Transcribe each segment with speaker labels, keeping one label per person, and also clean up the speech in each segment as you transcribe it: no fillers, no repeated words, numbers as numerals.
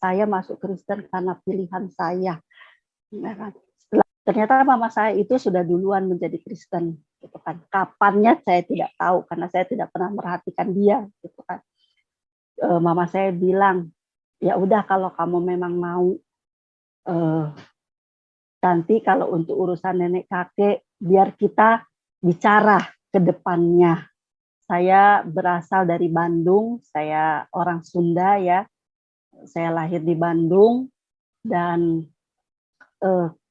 Speaker 1: saya masuk Kristen karena pilihan saya. Ya kan? Ternyata mama saya itu sudah duluan menjadi Kristen, gitu kan. Kapannya saya tidak tahu karena saya tidak pernah merhatikan dia, gitu kan. Mama saya bilang, ya udah kalau kamu memang mau, nanti kalau untuk urusan nenek kakek biar kita bicara ke depannya. Saya berasal dari Bandung, saya orang Sunda ya. Saya lahir di Bandung dan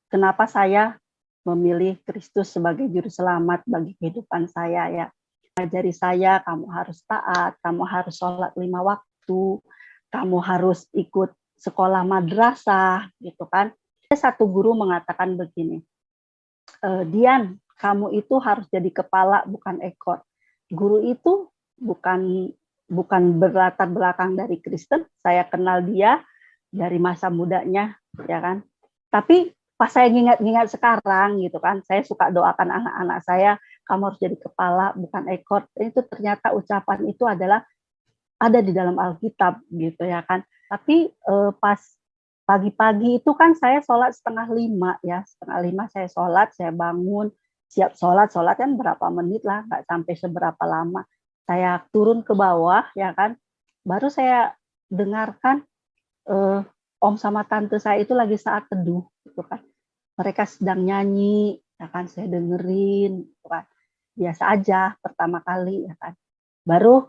Speaker 1: kenapa saya memilih Kristus sebagai juru selamat bagi kehidupan saya ya. Ajari saya, kamu harus taat, kamu harus sholat 5 waktu, kamu harus ikut sekolah madrasah, gitu kan. Satu guru mengatakan begini, Dian, kamu itu harus jadi kepala bukan ekor. Guru itu bukan berlatar belakang dari Kristen, saya kenal dia dari masa mudanya, ya kan. Tapi pas saya ingat sekarang gitu kan, saya suka doakan anak-anak saya, kamu harus jadi kepala bukan ekor. Itu ternyata ucapan itu adalah ada di dalam Alkitab gitu ya kan. Tapi pas pagi-pagi itu kan saya sholat 4:30 ya, 4:30 saya sholat, saya bangun, siap sholat kan berapa menit lah, nggak sampai seberapa lama. Saya turun ke bawah ya kan, baru saya dengarkan om sama tante saya itu lagi saat teduh gitu kan. Mereka sedang nyanyi, ya kan, saya dengerin, gitu kan. Biasa aja pertama kali ya kan. Baru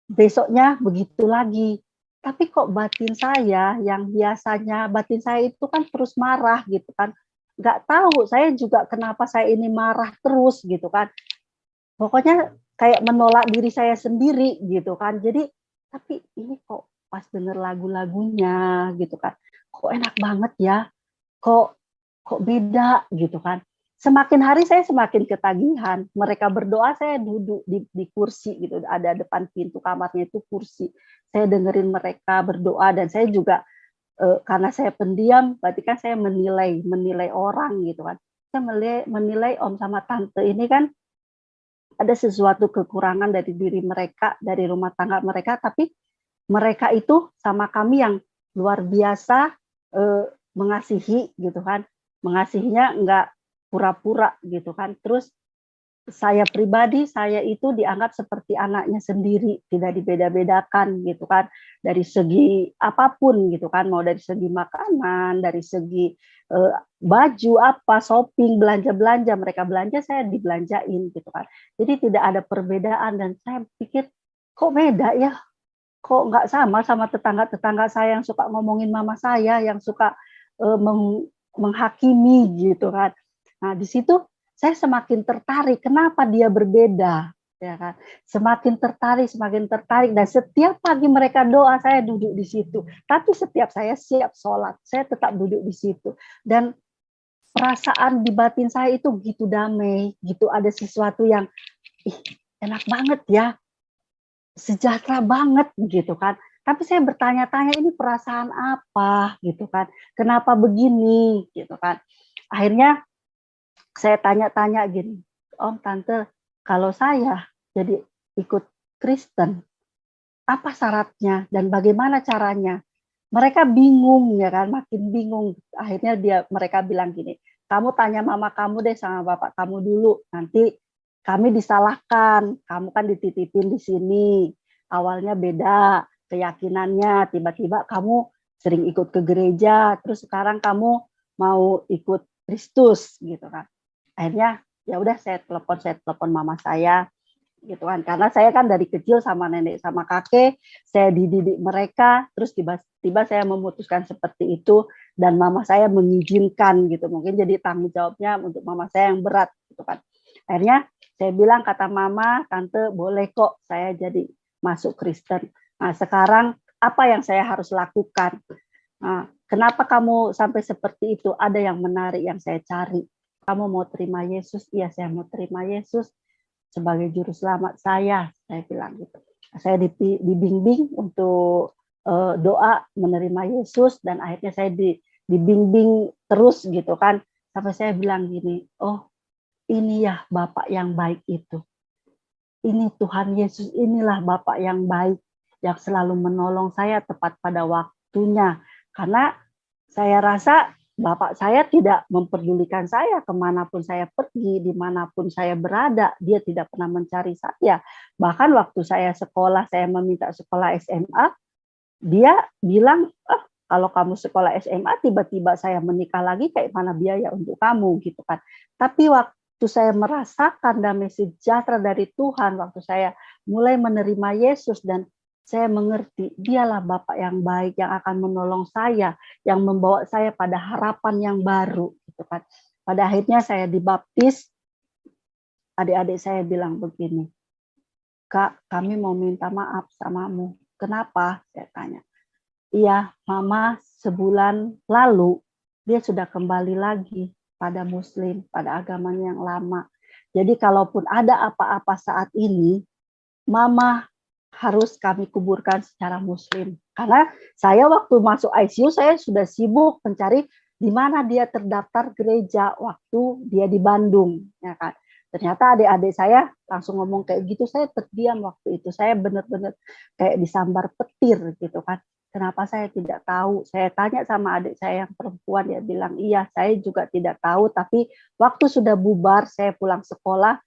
Speaker 1: besoknya begitu lagi. Tapi kok batin saya yang biasanya batin saya itu kan terus marah gitu kan. Nggak tahu saya juga kenapa saya ini marah terus gitu kan. Pokoknya kayak menolak diri saya sendiri gitu kan. Jadi tapi ini kok pas denger lagu-lagunya gitu kan. Kok enak banget ya. Kok beda gitu kan. Semakin hari saya semakin ketagihan. Mereka berdoa, saya duduk di kursi gitu. Ada depan pintu kamarnya itu kursi. Saya dengerin mereka berdoa dan saya juga karena saya pendiam, berarti kan saya menilai orang gitu kan. Saya menilai om sama tante ini kan ada sesuatu kekurangan dari diri mereka, dari rumah tangga mereka, tapi mereka itu sama kami yang luar biasa mengasihi gitu kan. Mengasihinya enggak pura-pura gitu kan. Terus saya pribadi, saya itu dianggap seperti anaknya sendiri, tidak dibeda-bedakan gitu kan, dari segi apapun gitu kan, mau dari segi makanan, dari segi baju apa, shopping, belanja-belanja, mereka belanja saya dibelanjain gitu kan. Jadi tidak ada perbedaan dan saya pikir kok beda ya, kok nggak sama tetangga-tetangga saya yang suka ngomongin mama saya, yang suka menghakimi gitu kan. Nah di situ saya semakin tertarik, kenapa dia berbeda, ya kan? Semakin tertarik, dan setiap pagi mereka doa, saya duduk di situ. Tapi setiap saya siap sholat, saya tetap duduk di situ. Dan perasaan di batin saya itu gitu damai, gitu ada sesuatu yang enak banget ya, sejahtera banget gitu kan. Tapi saya bertanya-tanya ini perasaan apa gitu kan, kenapa begini gitu kan. Akhirnya saya tanya-tanya gini, om tante, kalau saya jadi ikut Kristen, apa syaratnya dan bagaimana caranya? Mereka bingung ya kan, makin bingung. Akhirnya mereka bilang gini, kamu tanya mama kamu deh sama bapak kamu dulu, nanti kami disalahkan, kamu kan dititipin di sini, awalnya beda keyakinannya, tiba-tiba kamu sering ikut ke gereja, terus sekarang kamu mau ikut Kristus gitu kan. Akhirnya ya udah saya telepon mama saya gitu kan, karena saya kan dari kecil sama nenek sama kakek, saya dididik mereka, terus tiba-tiba saya memutuskan seperti itu dan mama saya mengizinkan gitu, mungkin jadi tanggung jawabnya untuk mama saya yang berat gitu kan. Akhirnya saya bilang, kata mama, tante boleh kok saya jadi masuk Kristen. Nah sekarang apa yang saya harus lakukan? Nah, kenapa kamu sampai seperti itu? Ada yang menarik yang saya cari. Kamu mau terima Yesus? Iya, saya mau terima Yesus sebagai juru selamat saya bilang gitu. Saya dibimbing untuk doa menerima Yesus dan akhirnya saya dibimbing terus gitu kan. Sampai saya bilang gini, oh ini ya Bapak yang baik itu. Ini Tuhan Yesus, inilah Bapak yang baik yang selalu menolong saya tepat pada waktunya. Karena saya rasa bapak saya tidak memperdulikan saya kemanapun saya pergi, dimanapun saya berada, dia tidak pernah mencari saya. Bahkan waktu saya sekolah, saya meminta sekolah SMA, dia bilang, "Ah, kalau kamu sekolah SMA tiba-tiba saya menikah lagi, kayak mana biaya untuk kamu," gitu kan. Tapi waktu saya merasakan damai sejahtera dari Tuhan, waktu saya mulai menerima Yesus dan saya mengerti dialah Bapak yang baik yang akan menolong saya, yang membawa saya pada harapan yang baru gitu kan. Pada akhirnya saya dibaptis, adik-adik saya bilang begini, "Kak, kami mau minta maaf samamu." "Kenapa?" saya tanya. "Iya, Mama sebulan lalu dia sudah kembali lagi pada Muslim, pada agamanya yang lama. Jadi kalaupun ada apa-apa saat ini, Mama harus kami kuburkan secara Muslim." Karena saya waktu masuk ICU saya sudah sibuk mencari di mana dia terdaftar gereja waktu dia di Bandung, ya kan. Ternyata adik-adik saya langsung ngomong kayak gitu, saya terdiam waktu itu. Saya benar-benar kayak disambar petir gitu kan. Kenapa saya tidak tahu? Saya tanya sama adik saya yang perempuan, dia bilang, "Iya, saya juga tidak tahu, tapi waktu sudah bubar, saya pulang sekolah,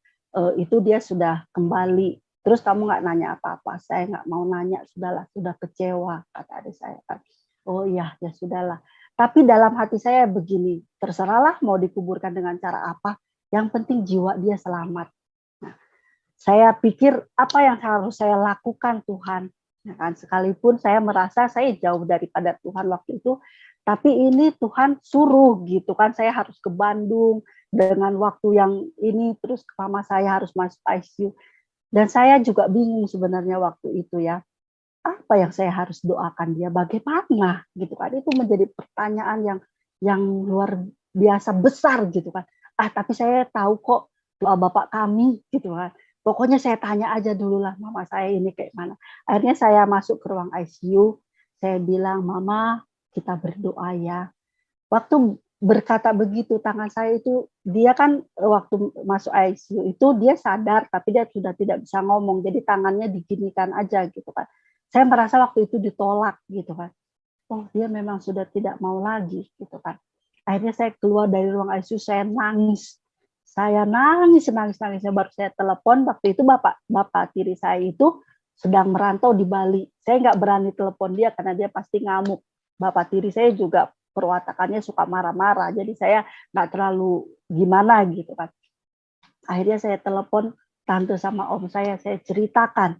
Speaker 1: itu dia sudah kembali. Terus kamu nggak nanya apa-apa?" "Saya nggak mau nanya, sudahlah, sudah kecewa," kata adik saya kan. "Oh iya, ya sudahlah." Tapi dalam hati saya begini, terserahlah mau dikuburkan dengan cara apa, yang penting jiwa dia selamat. Nah, saya pikir apa yang harus saya lakukan Tuhan, ya kan? Sekalipun saya merasa saya jauh daripada Tuhan waktu itu, tapi ini Tuhan suruh gitu kan, saya harus ke Bandung dengan waktu yang ini, terus mama saya harus masuk ICU. Dan saya juga bingung sebenarnya waktu itu ya, apa yang saya harus doakan dia, bagaimana gitu kan. Itu menjadi pertanyaan yang luar biasa besar gitu kan. Tapi saya tahu kok doa Bapak kami gitu kan. Pokoknya saya tanya aja dulu lah mama saya ini kayak mana. Akhirnya saya masuk ke ruang ICU, saya bilang, "Mama, kita berdoa ya." Waktu berkata begitu, tangan saya itu, dia kan waktu masuk ICU itu dia sadar, tapi dia sudah tidak bisa ngomong, jadi tangannya diginikan aja gitu kan. Saya merasa waktu itu ditolak gitu kan. Oh, dia memang sudah tidak mau lagi gitu kan. Akhirnya saya keluar dari ruang ICU, saya nangis. Saya nangis, nangis, baru saya telepon, waktu itu bapak tiri saya itu sedang merantau di Bali. Saya nggak berani telepon dia karena dia pasti ngamuk. Bapak tiri saya juga perwatakannya suka marah-marah, jadi saya nggak terlalu gimana gitu kan. Akhirnya saya telepon tante sama om saya ceritakan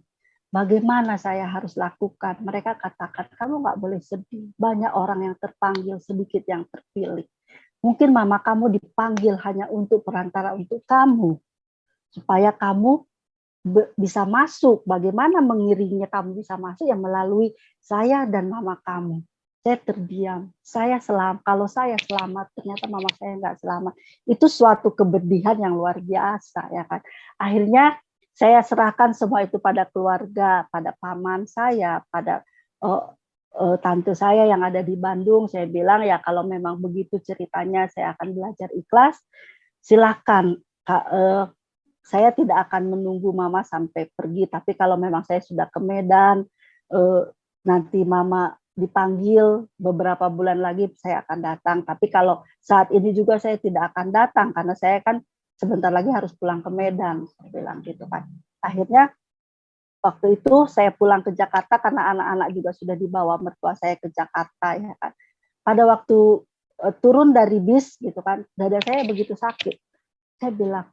Speaker 1: bagaimana saya harus lakukan. Mereka katakan, "Kamu nggak boleh sedih, banyak orang yang terpanggil, sedikit yang terpilih. Mungkin mama kamu dipanggil hanya untuk perantara untuk kamu, supaya kamu bisa masuk. Bagaimana mengiringnya kamu bisa masuk, yang melalui saya dan mama kamu." Saya terdiam. Kalau saya selamat, ternyata mama saya nggak selamat. Itu suatu kebedihan yang luar biasa, ya kan. Akhirnya saya serahkan semua itu pada keluarga, pada paman saya, pada tante saya yang ada di Bandung. Saya bilang, ya kalau memang begitu ceritanya, saya akan belajar ikhlas. Silakan, saya tidak akan menunggu mama sampai pergi, tapi kalau memang saya sudah ke Medan, nanti mama dipanggil beberapa bulan lagi saya akan datang. Tapi kalau saat ini juga saya tidak akan datang karena saya kan sebentar lagi harus pulang ke Medan, saya bilang gitu kan. Akhirnya waktu itu saya pulang ke Jakarta karena anak-anak juga sudah dibawa mertua saya ke Jakarta, ya kan. Pada waktu turun dari bis gitu kan, dada saya begitu sakit. Saya bilang,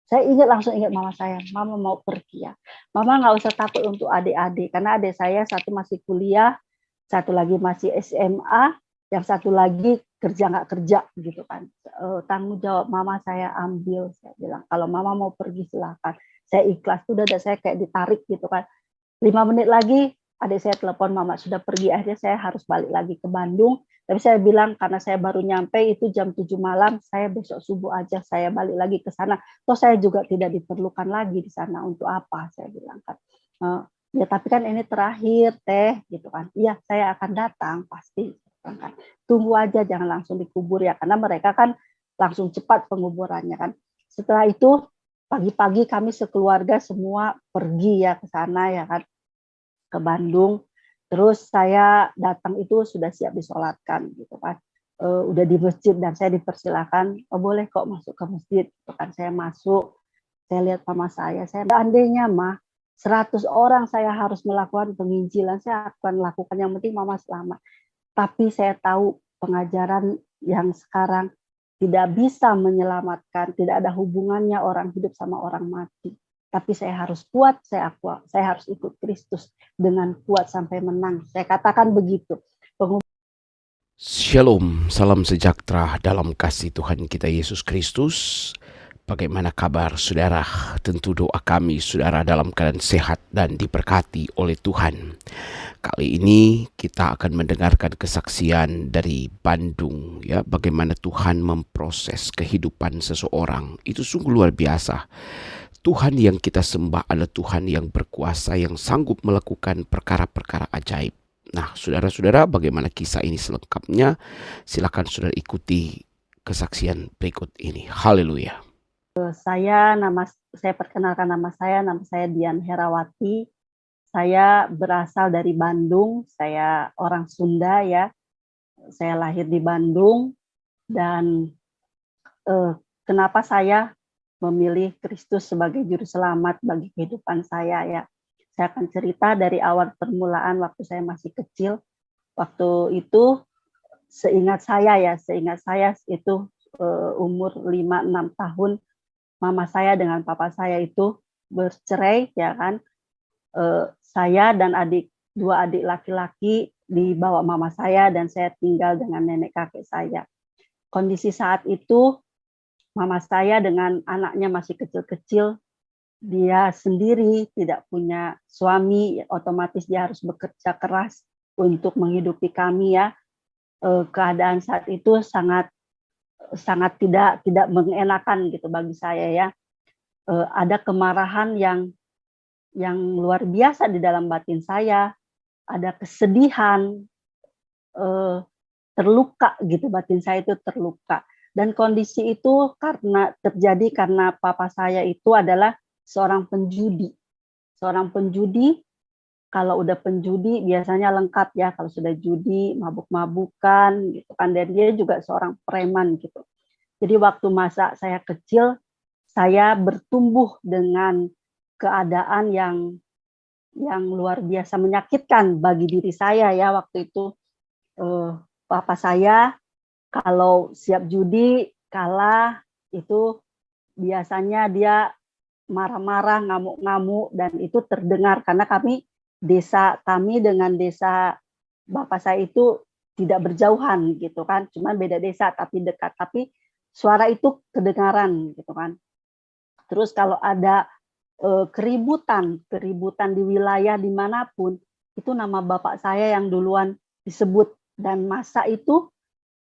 Speaker 1: saya langsung ingat mama saya, "Mama mau pergi ya. Mama nggak usah takut untuk adik-adik, karena adik saya satu masih kuliah, satu lagi masih SMA, yang satu lagi kerja nggak kerja gitu kan. Tanggung jawab mama saya ambil," saya bilang. "Kalau mama mau pergi silakan." Saya ikhlas, udah ada saya kayak ditarik gitu kan. 5 menit lagi adik saya telepon, mama sudah pergi. Akhirnya saya harus balik lagi ke Bandung. Tapi saya bilang karena saya baru nyampe itu jam 7 malam, saya besok subuh aja saya balik lagi ke sana. Toh saya juga tidak diperlukan lagi di sana, untuk apa, saya bilang kan. Ya tapi kan ini terakhir teh gitu kan. Iya, saya akan datang pasti. Kan. Tunggu aja, jangan langsung dikubur ya, karena mereka kan langsung cepat penguburannya kan. Setelah itu pagi-pagi kami sekeluarga semua pergi ya ke sana ya kan, ke Bandung. Terus saya datang itu sudah siap disolatkan gitu kan. Udah di masjid dan saya dipersilakan, "Oh boleh kok masuk ke masjid." Gitu kan. Saya masuk, saya lihat mama saya seandainya mah 100 orang saya harus melakukan penginjilan, saya akan lakukan, yang penting mama selamat. Tapi saya tahu pengajaran yang sekarang tidak bisa menyelamatkan, tidak ada hubungannya orang hidup sama orang mati. Tapi saya harus kuat, saya harus ikut Kristus dengan kuat sampai menang. Saya katakan begitu.
Speaker 2: Shalom, salam sejahtera dalam kasih Tuhan kita Yesus Kristus. Bagaimana kabar saudara? Tentu doa kami saudara dalam keadaan sehat dan diberkati oleh Tuhan. Kali ini kita akan mendengarkan kesaksian dari Bandung, ya, bagaimana Tuhan memproses kehidupan seseorang. Itu sungguh luar biasa. Tuhan yang kita sembah adalah Tuhan yang berkuasa, yang sanggup melakukan perkara-perkara ajaib. Nah, saudara-saudara, bagaimana kisah ini selengkapnya? Silakan saudara ikuti kesaksian berikut ini. Haleluya.
Speaker 1: Saya perkenalkan nama saya Dian Herawati. Saya berasal dari Bandung, saya orang Sunda ya. Saya lahir di Bandung dan kenapa saya memilih Kristus sebagai juru selamat bagi kehidupan saya ya. Saya akan cerita dari awal permulaan waktu saya masih kecil. Waktu itu seingat saya itu umur 5-6 tahun, mama saya dengan papa saya itu bercerai ya kan. Saya dan dua adik laki-laki dibawa mama saya dan saya tinggal dengan nenek kakek saya. Kondisi saat itu mama saya dengan anaknya masih kecil-kecil, dia sendiri tidak punya suami, otomatis dia harus bekerja keras untuk menghidupi kami ya. Keadaan saat itu sangat sangat tidak mengenakan gitu bagi saya ya. Ada kemarahan yang luar biasa di dalam batin saya, ada kesedihan, terluka gitu, batin saya itu terluka. Dan kondisi itu terjadi karena papa saya itu adalah seorang penjudi. Seorang penjudi, kalau udah penjudi biasanya lengkap ya, kalau sudah judi, mabuk-mabukan gitu kan, dan dia juga seorang preman gitu. Jadi waktu masa saya kecil, saya bertumbuh dengan keadaan yang luar biasa menyakitkan bagi diri saya ya waktu itu. Papa saya kalau siap judi kalah itu biasanya dia marah-marah, ngamuk-ngamuk, dan itu terdengar karena desa kami dengan desa bapak saya itu tidak berjauhan gitu kan, cuma beda desa tapi dekat, tapi suara itu kedengaran gitu kan. Terus kalau ada keributan di wilayah dimanapun, itu nama bapak saya yang duluan disebut, dan masa itu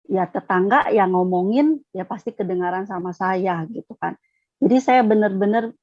Speaker 1: ya tetangga yang ngomongin ya pasti kedengaran sama saya gitu kan. Jadi saya benar-benar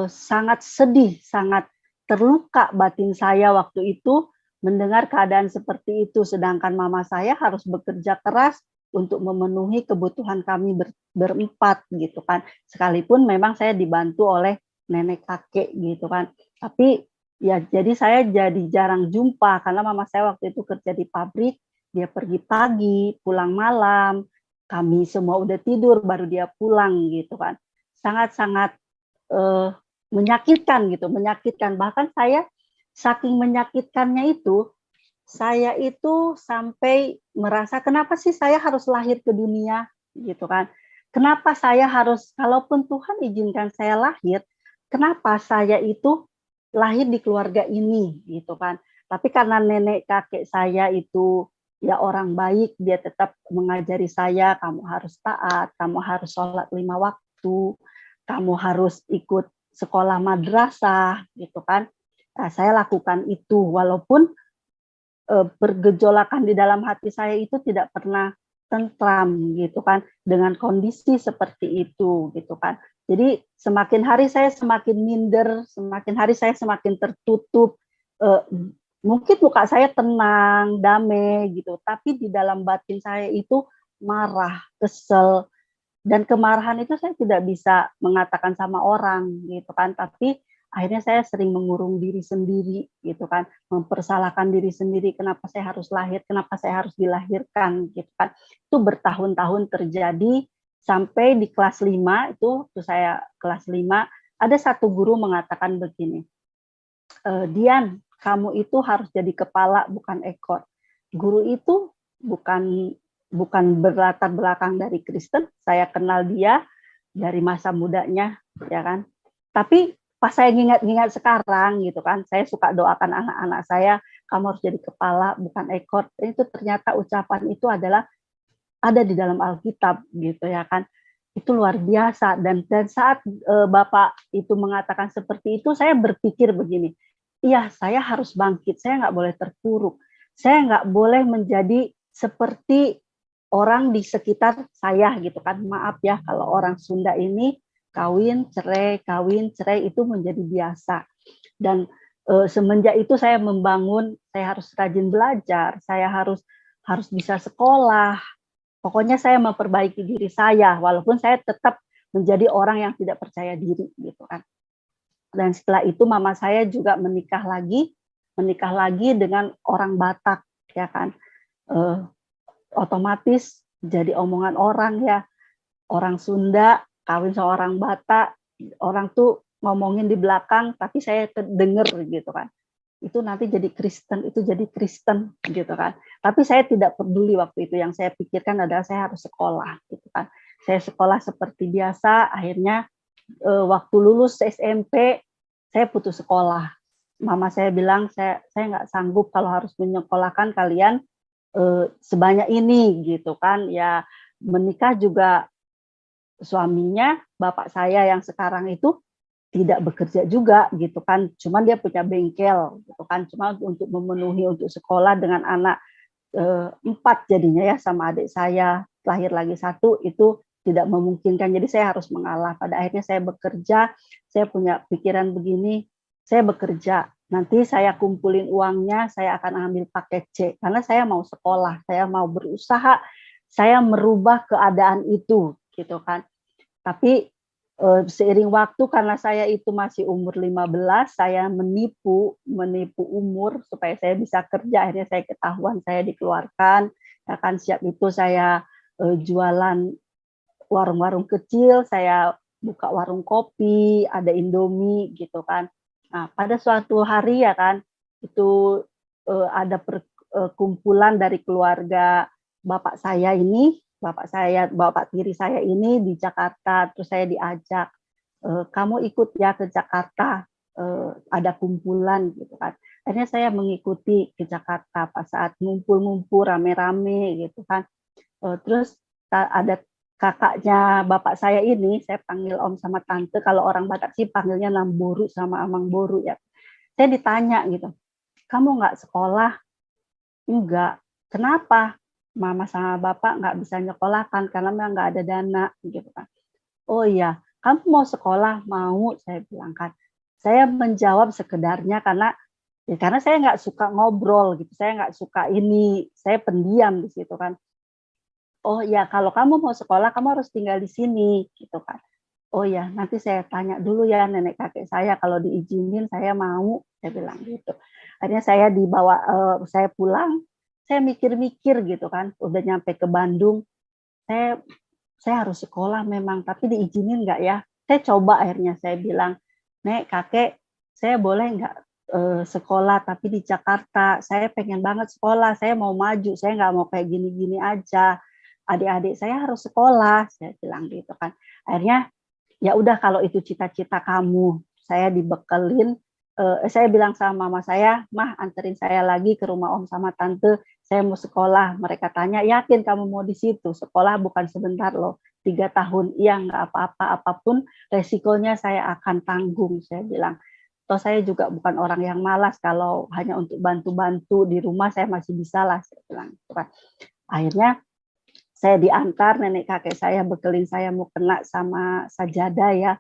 Speaker 1: sangat sedih, sangat terluka batin saya waktu itu mendengar keadaan seperti itu, sedangkan mama saya harus bekerja keras untuk memenuhi kebutuhan kami berempat gitu kan. Sekalipun memang saya dibantu oleh nenek kakek gitu kan. Tapi ya jadi saya jadi jarang jumpa karena mama saya waktu itu kerja di pabrik, dia pergi pagi, pulang malam, kami semua udah tidur baru dia pulang gitu kan. Sangat-sangat menyakitkan gitu, menyakitkan. Bahkan saya saking menyakitkannya itu, saya itu sampai merasa kenapa sih saya harus lahir ke dunia gitu kan. Kenapa saya harus, kalaupun Tuhan izinkan saya lahir, kenapa saya itu lahir di keluarga ini gitu kan. Tapi karena nenek kakek saya itu ya orang baik, dia tetap mengajari saya, kamu harus taat, kamu harus sholat 5 waktu, kamu harus ikut sekolah madrasah gitu kan. Nah, saya lakukan itu walaupun bergejolakan di dalam hati saya itu tidak pernah tentram gitu kan dengan kondisi seperti itu gitu kan. Jadi semakin hari saya semakin minder, semakin hari saya semakin tertutup. Mungkin muka saya tenang, damai gitu, tapi di dalam batin saya itu marah, kesel, dan kemarahan itu saya tidak bisa mengatakan sama orang gitu kan, tapi akhirnya saya sering mengurung diri sendiri gitu kan, mempersalahkan diri sendiri, kenapa saya harus lahir, kenapa saya harus dilahirkan gitu kan. Itu bertahun-tahun terjadi sampai di kelas 5 itu, waktu saya kelas 5, ada satu guru mengatakan begini, Dian, kamu itu harus jadi kepala bukan ekor. Guru itu bukan bukan berlatar belakang dari Kristen, saya kenal dia dari masa mudanya, ya kan. Tapi pas saya ingat-ingat sekarang gitu kan, saya suka doakan anak-anak saya, kamu harus jadi kepala bukan ekor. Dan itu ternyata ucapan itu adalah ada di dalam Alkitab gitu ya kan. Itu luar biasa, dan saat Bapak itu mengatakan seperti itu, saya berpikir begini, iya, saya harus bangkit, saya nggak boleh terpuruk, saya nggak boleh menjadi seperti orang di sekitar saya gitu kan. Maaf ya kalau orang Sunda ini kawin cerai itu menjadi biasa. Dan semenjak itu saya membangun, saya harus rajin belajar, saya harus bisa sekolah. Pokoknya saya memperbaiki diri saya, walaupun saya tetap menjadi orang yang tidak percaya diri gitu kan. Dan setelah itu mama saya juga menikah lagi dengan orang Batak ya kan. Otomatis jadi omongan orang ya, orang Sunda kawin seorang Batak, orang tuh ngomongin di belakang tapi saya denger gitu kan. Itu nanti jadi Kristen gitu kan. Tapi saya tidak peduli waktu itu, yang saya pikirkan adalah saya harus sekolah gitu kan. Saya sekolah seperti biasa, akhirnya waktu lulus SMP saya putus sekolah. Mama saya bilang saya nggak sanggup kalau harus menyekolahkan kalian sebanyak ini gitu kan. Ya menikah juga suaminya, bapak saya yang sekarang itu tidak bekerja juga gitu kan, cuman dia punya bengkel gitu kan, cuma untuk memenuhi untuk sekolah dengan anak 4 jadinya ya, sama adik saya lahir lagi 1 itu tidak memungkinkan, jadi saya harus mengalah. Pada akhirnya saya bekerja, saya punya pikiran begini, saya bekerja, nanti saya kumpulin uangnya, saya akan ambil paket C, karena saya mau sekolah, saya mau berusaha, saya merubah keadaan itu gitu kan. Tapi seiring waktu, karena saya itu masih umur 15, saya menipu umur supaya saya bisa kerja, akhirnya saya ketahuan, saya dikeluarkan, ya kan. Siap itu saya jualan warung-warung kecil, saya buka warung kopi, ada Indomie gitu kan. Nah, pada suatu hari ya kan, itu ada perkumpulan dari keluarga bapak saya ini, bapak tiri saya ini di Jakarta, terus saya diajak, kamu ikut ya ke Jakarta, ada kumpulan gitu kan. Akhirnya saya mengikuti ke Jakarta pas saat ngumpul-ngumpul rame-rame gitu kan. Terus ada kakaknya bapak saya ini, saya panggil om sama tante, kalau orang Batak sih panggilnya Namboru sama Amang Boru ya. Saya ditanya gitu, kamu nggak sekolah? Enggak. Kenapa? Mama sama bapak nggak bisa nyekolahkan karena memang nggak ada dana gitu kan. Oh iya, kamu mau sekolah? Mau, saya bilang kan. Saya menjawab sekedarnya karena saya nggak suka ngobrol gitu, saya nggak suka ini, saya pendiam di situ kan. Oh ya, kalau kamu mau sekolah kamu harus tinggal di sini gitu kan. Oh ya, nanti saya tanya dulu ya nenek kakek saya, kalau diizinin saya mau, saya bilang gitu. Akhirnya saya dibawa, saya pulang, saya mikir-mikir gitu kan, udah nyampe ke Bandung, saya harus sekolah memang, tapi diizinin nggak ya? Saya coba, akhirnya saya bilang, Nek, kakek, saya boleh nggak sekolah tapi di Jakarta? Saya pengen banget sekolah, saya mau maju, saya nggak mau kayak gini-gini aja. Adik-adik saya harus sekolah, saya bilang gitu kan. Akhirnya ya udah kalau itu cita-cita kamu, saya dibekelin. Saya bilang sama mama saya, mah anterin saya lagi ke rumah om sama tante, saya mau sekolah. Mereka tanya, yakin kamu mau di situ? Sekolah bukan sebentar loh, 3 tahun. Iya, nggak apa-apa, apapun resikonya saya akan tanggung, saya bilang. Toh saya juga bukan orang yang malas, kalau hanya untuk bantu-bantu di rumah saya masih bisa lah, saya bilang. Akhirnya saya diantar, nenek kakek saya bekelin saya mau kena sama sajadah ya.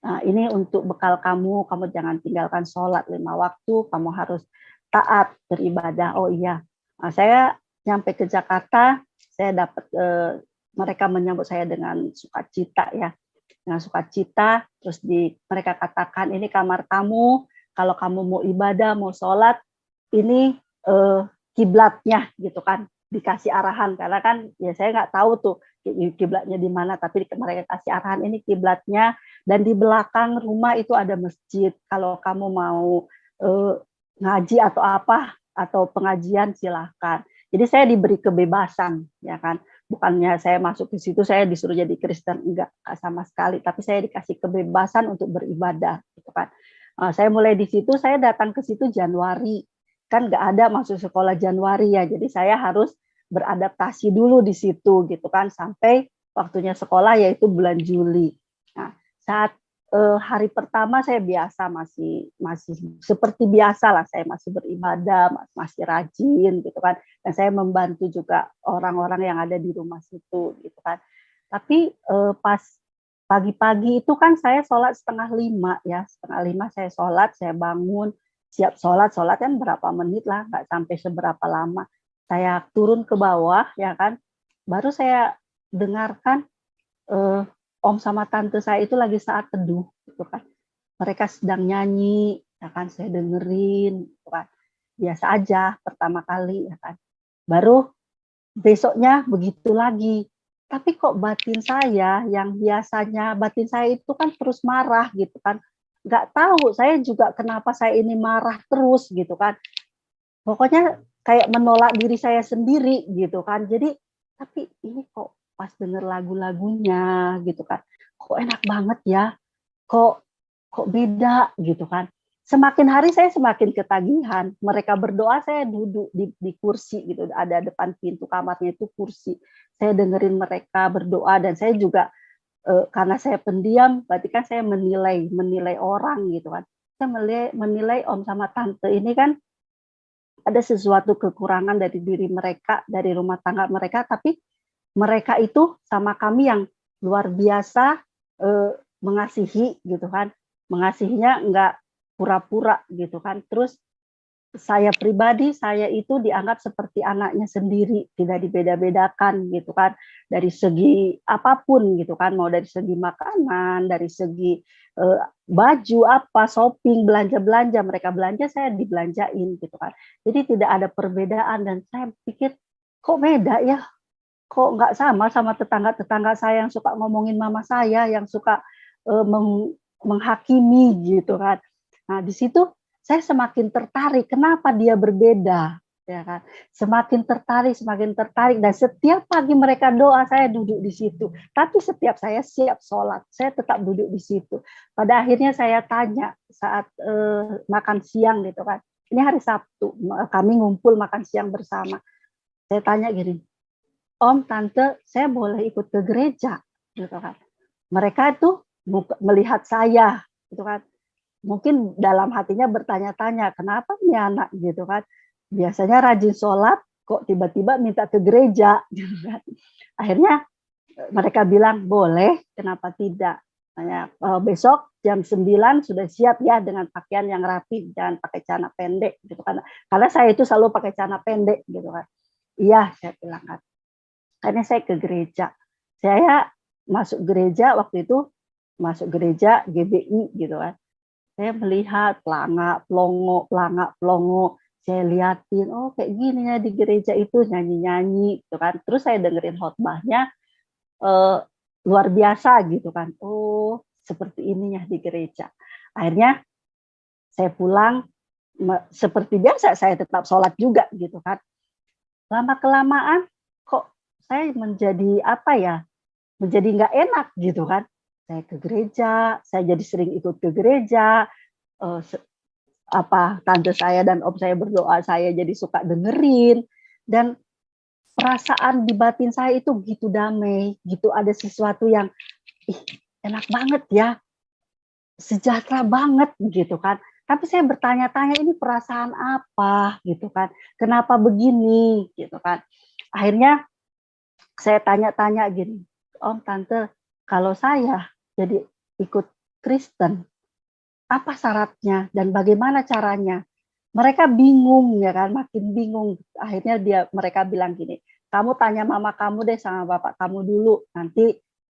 Speaker 1: Nah, ini untuk bekal kamu jangan tinggalkan sholat 5 waktu, kamu harus taat beribadah. Oh iya, nah, saya nyampe ke Jakarta, saya dapat mereka menyambut saya dengan sukacita ya. dengan sukacita. Terus mereka katakan, ini kamar kamu, kalau kamu mau ibadah, mau sholat, ini kiblatnya gitu kan, dikasih arahan. Karena kan ya saya nggak tahu tuh kiblatnya di mana, tapi mereka kasih arahan, ini kiblatnya, dan di belakang rumah itu ada masjid. Kalau kamu mau ngaji atau apa, atau pengajian, silahkan. Jadi saya diberi kebebasan, ya kan. Bukannya saya masuk ke situ saya disuruh jadi Kristen, enggak sama sekali, tapi saya dikasih kebebasan untuk beribadah gitu kan. Saya mulai di situ, saya datang ke situ Januari, kan nggak ada masuk sekolah Januari ya, jadi saya harus beradaptasi dulu di situ gitu kan, sampai waktunya sekolah yaitu bulan Juli. Nah, saat hari pertama saya biasa masih seperti biasa lah, saya masih beribadah, masih rajin gitu kan, dan saya membantu juga orang-orang yang ada di rumah situ gitu kan. Tapi pas pagi-pagi itu kan saya sholat 4:30 ya, 4:30 saya sholat, saya bangun, siap sholat kan berapa menit lah, nggak sampai seberapa lama. Saya turun ke bawah ya kan, baru saya dengarkan om sama tante saya itu lagi saat teduh gitu kan. Mereka sedang nyanyi, ya kan, saya dengerin gitu kan. Biasa aja pertama kali ya kan. Baru besoknya begitu lagi. Tapi kok batin saya yang biasanya batin saya itu kan terus marah gitu kan. Nggak tahu saya juga kenapa saya ini marah terus gitu kan. Pokoknya kayak menolak diri saya sendiri gitu kan. Jadi tapi ini kok pas denger lagu-lagunya gitu kan, kok enak banget ya, kok beda gitu kan. Semakin hari saya semakin ketagihan. Mereka berdoa, saya duduk di kursi gitu, ada depan pintu kamarnya itu kursi. Saya dengerin mereka berdoa, dan saya juga karena saya pendiam, berarti kan saya menilai orang gitu kan. Saya menilai om sama tante ini kan ada sesuatu kekurangan dari diri mereka, dari rumah tangga mereka, tapi mereka itu sama kami yang luar biasa mengasihi gitu kan, mengasihinya enggak pura-pura gitu kan. Terus saya pribadi, saya itu dianggap seperti anaknya sendiri, tidak dibeda-bedakan gitu kan, dari segi apapun gitu kan, mau dari segi makanan, dari segi baju apa, shopping, belanja mereka belanja, saya dibelanjain gitu kan. Jadi tidak ada perbedaan, dan saya pikir kok beda ya, kok nggak sama tetangga-tetangga saya yang suka ngomongin mama saya, yang suka menghakimi gitu kan. Nah, di situ saya semakin tertarik, kenapa dia berbeda, ya kan? Semakin tertarik, dan setiap pagi mereka doa, saya duduk di situ. Tapi setiap saya siap sholat, saya tetap duduk di situ. Pada akhirnya saya tanya saat makan siang gitu kan. Ini hari Sabtu, kami ngumpul makan siang bersama. Saya tanya gini, Om, Tante, saya boleh ikut ke gereja, gitu kan. Mereka itu melihat saya, gitu kan. Mungkin dalam hatinya bertanya-tanya, kenapa ini anak, gitu kan. Biasanya rajin sholat, kok tiba-tiba minta ke gereja, gitu kan. Akhirnya mereka bilang, boleh, kenapa tidak. Tanya, besok jam 9 sudah siap ya dengan pakaian yang rapi, jangan pakai celana pendek, gitu kan. Karena saya itu selalu pakai celana pendek, gitu kan. Iya, saya bilang kan. Akhirnya saya ke gereja. Saya masuk gereja waktu itu, masuk gereja GBI gitu kan. Saya melihat pelanga pelongo. Saya liatin, oh kayak gini ya di gereja itu, nyanyi-nyanyi gitu kan. Terus saya dengerin khotbahnya luar biasa gitu kan. Oh, seperti ini ya di gereja. Akhirnya saya pulang, seperti biasa saya tetap sholat juga gitu kan. Lama-kelamaan kok saya menjadi apa ya, menjadi nggak enak gitu kan. Saya ke gereja, saya jadi sering ikut ke gereja, tante saya dan om saya berdoa, saya jadi suka dengerin, dan perasaan di batin saya itu gitu damai, gitu ada sesuatu yang enak banget ya, sejahtera banget gitu kan. Tapi saya bertanya-tanya, ini perasaan apa gitu kan, kenapa begini gitu kan. Akhirnya saya tanya-tanya gini, Om, Tante, kalau saya jadi ikut Kristen, apa syaratnya dan bagaimana caranya? Mereka bingung ya kan, makin bingung. Akhirnya mereka bilang gini, kamu tanya mama kamu deh sama bapak kamu dulu, nanti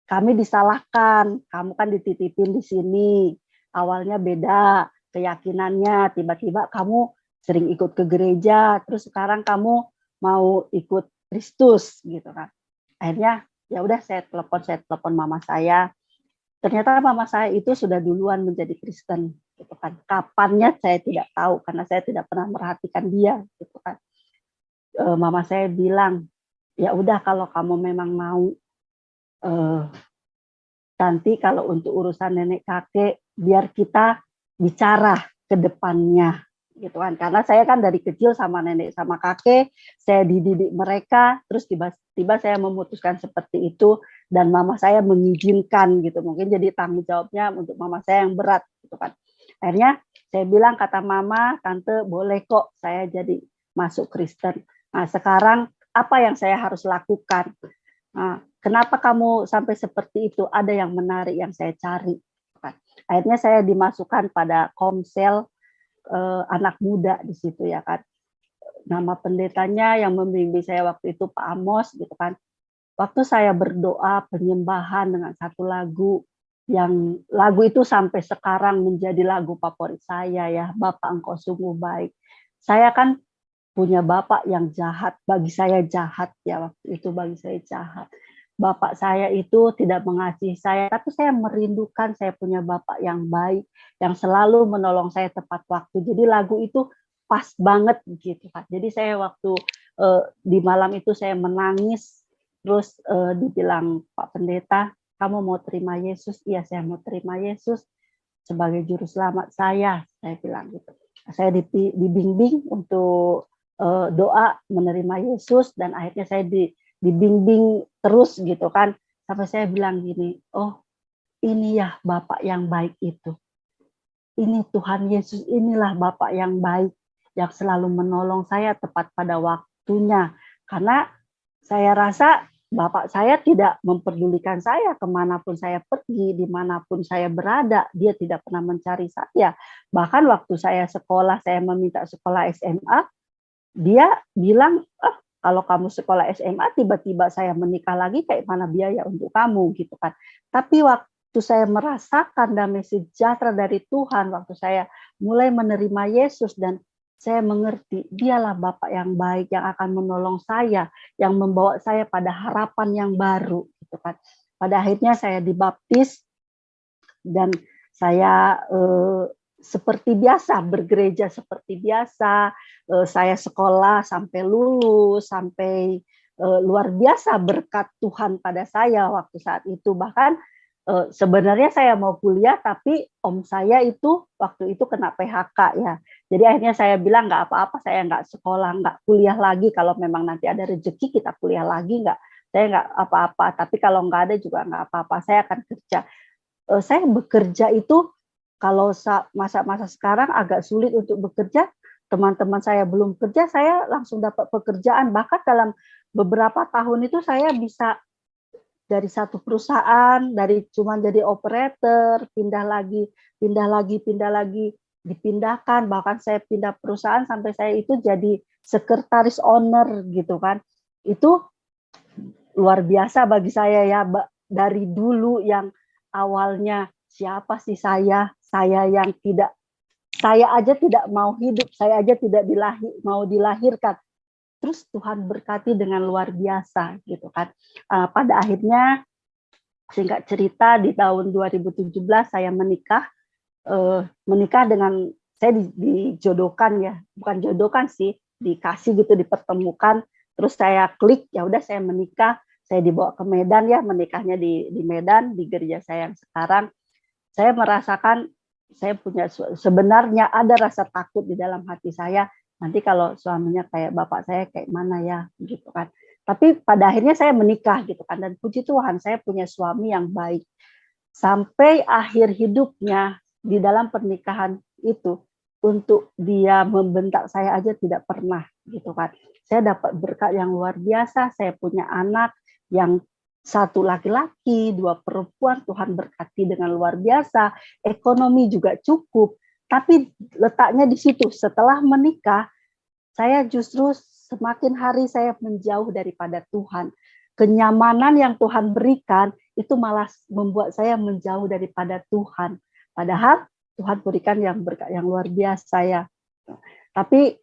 Speaker 1: kami disalahkan, kamu kan dititipin di sini, awalnya beda keyakinannya, tiba-tiba kamu sering ikut ke gereja, terus sekarang kamu mau ikut Kristus gitu kan. Akhirnya ya udah saya telepon mama saya. Ternyata mama saya itu sudah duluan menjadi Kristen gitu kan. Kapannya saya tidak tahu karena saya tidak pernah merhatikan dia gitu kan. Mama saya bilang, ya udah kalau kamu memang mau, nanti kalau untuk urusan nenek kakek biar kita bicara ke depannya gitu kan. Karena saya kan dari kecil sama nenek sama kakek, saya dididik mereka, terus tiba-tiba saya memutuskan seperti itu dan mama saya mengizinkan gitu. Mungkin jadi tanggung jawabnya untuk mama saya yang berat gitu kan. Akhirnya saya bilang, kata mama, tante boleh kok saya jadi masuk Kristen. Nah, sekarang apa yang saya harus lakukan? Nah, kenapa kamu sampai seperti itu? Ada yang menarik yang saya cari. Akhirnya saya dimasukkan pada komsel anak muda di situ ya kan. Nama pendetanya yang membimbing saya waktu itu Pak Amos gitu kan. Waktu saya berdoa penyembahan dengan satu lagu, yang lagu itu sampai sekarang menjadi lagu favorit saya ya, Bapak Engkau Sungguh Baik. Saya kan punya bapak yang jahat, bagi saya jahat ya, waktu itu bagi saya jahat. Bapak saya itu tidak mengasihi saya, tapi saya merindukan saya punya bapak yang baik, yang selalu menolong saya tepat waktu. Jadi lagu itu pas banget gitu kan. Jadi saya waktu di malam itu saya menangis, terus dibilang Pak Pendeta, kamu mau terima Yesus? Iya, saya mau terima Yesus sebagai juru selamat saya bilang gitu. Saya dibimbing untuk doa menerima Yesus dan akhirnya saya dibimbing terus gitu kan, sampai saya bilang gini, oh ini ya Bapak yang baik itu, ini Tuhan Yesus, inilah Bapak yang baik yang selalu menolong saya tepat pada waktunya, karena saya rasa Bapak saya tidak memperdulikan saya kemanapun saya pergi, dimanapun saya berada, dia tidak pernah mencari saya. Bahkan waktu saya sekolah, saya meminta sekolah SMA, dia bilang, kalau kamu sekolah SMA tiba-tiba saya menikah lagi, kayak mana biaya untuk kamu gitu kan. Tapi waktu saya merasakan damai sejahtera dari Tuhan, waktu saya mulai menerima Yesus dan saya mengerti dialah Bapak yang baik yang akan menolong saya, yang membawa saya pada harapan yang baru gitu kan. Pada akhirnya saya dibaptis dan saya seperti biasa, bergereja seperti biasa, saya sekolah sampai lulus, sampai luar biasa berkat Tuhan pada saya waktu saat itu. Bahkan sebenarnya saya mau kuliah, tapi om saya itu waktu itu kena PHK ya. Jadi akhirnya saya bilang nggak apa-apa, saya nggak sekolah, nggak kuliah lagi. Kalau memang nanti ada rezeki kita kuliah lagi, nggak, saya nggak apa-apa. Tapi kalau nggak ada juga nggak apa-apa, saya akan kerja. Saya bekerja itu kalau masa-masa sekarang agak sulit untuk bekerja, teman-teman saya belum kerja, saya langsung dapat pekerjaan. Bahkan dalam beberapa tahun itu saya bisa dari satu perusahaan, dari cuma jadi operator, pindah lagi, dipindahkan. Bahkan saya pindah perusahaan sampai saya itu jadi sekretaris owner gitu kan. Itu luar biasa bagi saya ya, dari dulu yang awalnya siapa sih saya yang tidak, saya aja tidak mau hidup, saya aja tidak mau dilahirkan. Terus Tuhan berkati dengan luar biasa gitu kan. Pada akhirnya singkat cerita di tahun 2017 saya menikah dengan, saya dijodohkan ya, bukan jodohkan sih, dikasih gitu, dipertemukan, terus saya klik, ya udah saya menikah, saya dibawa ke Medan ya, menikahnya di Medan, di gereja saya yang sekarang. Saya merasakan saya punya, sebenarnya ada rasa takut di dalam hati saya, nanti kalau suaminya kayak bapak saya kayak mana ya gitu kan. Tapi pada akhirnya saya menikah gitu kan, dan puji Tuhan saya punya suami yang baik. Sampai akhir hidupnya di dalam pernikahan itu, untuk dia membentak saya aja tidak pernah gitu kan. Saya dapat berkat yang luar biasa, saya punya anak yang satu laki-laki, 2 perempuan, Tuhan berkati dengan luar biasa, ekonomi juga cukup. Tapi letaknya di situ, setelah menikah, saya justru semakin hari saya menjauh daripada Tuhan. Kenyamanan yang Tuhan berikan itu malah membuat saya menjauh daripada Tuhan. Padahal Tuhan berikan yang berkat yang luar biasa ya. Tapi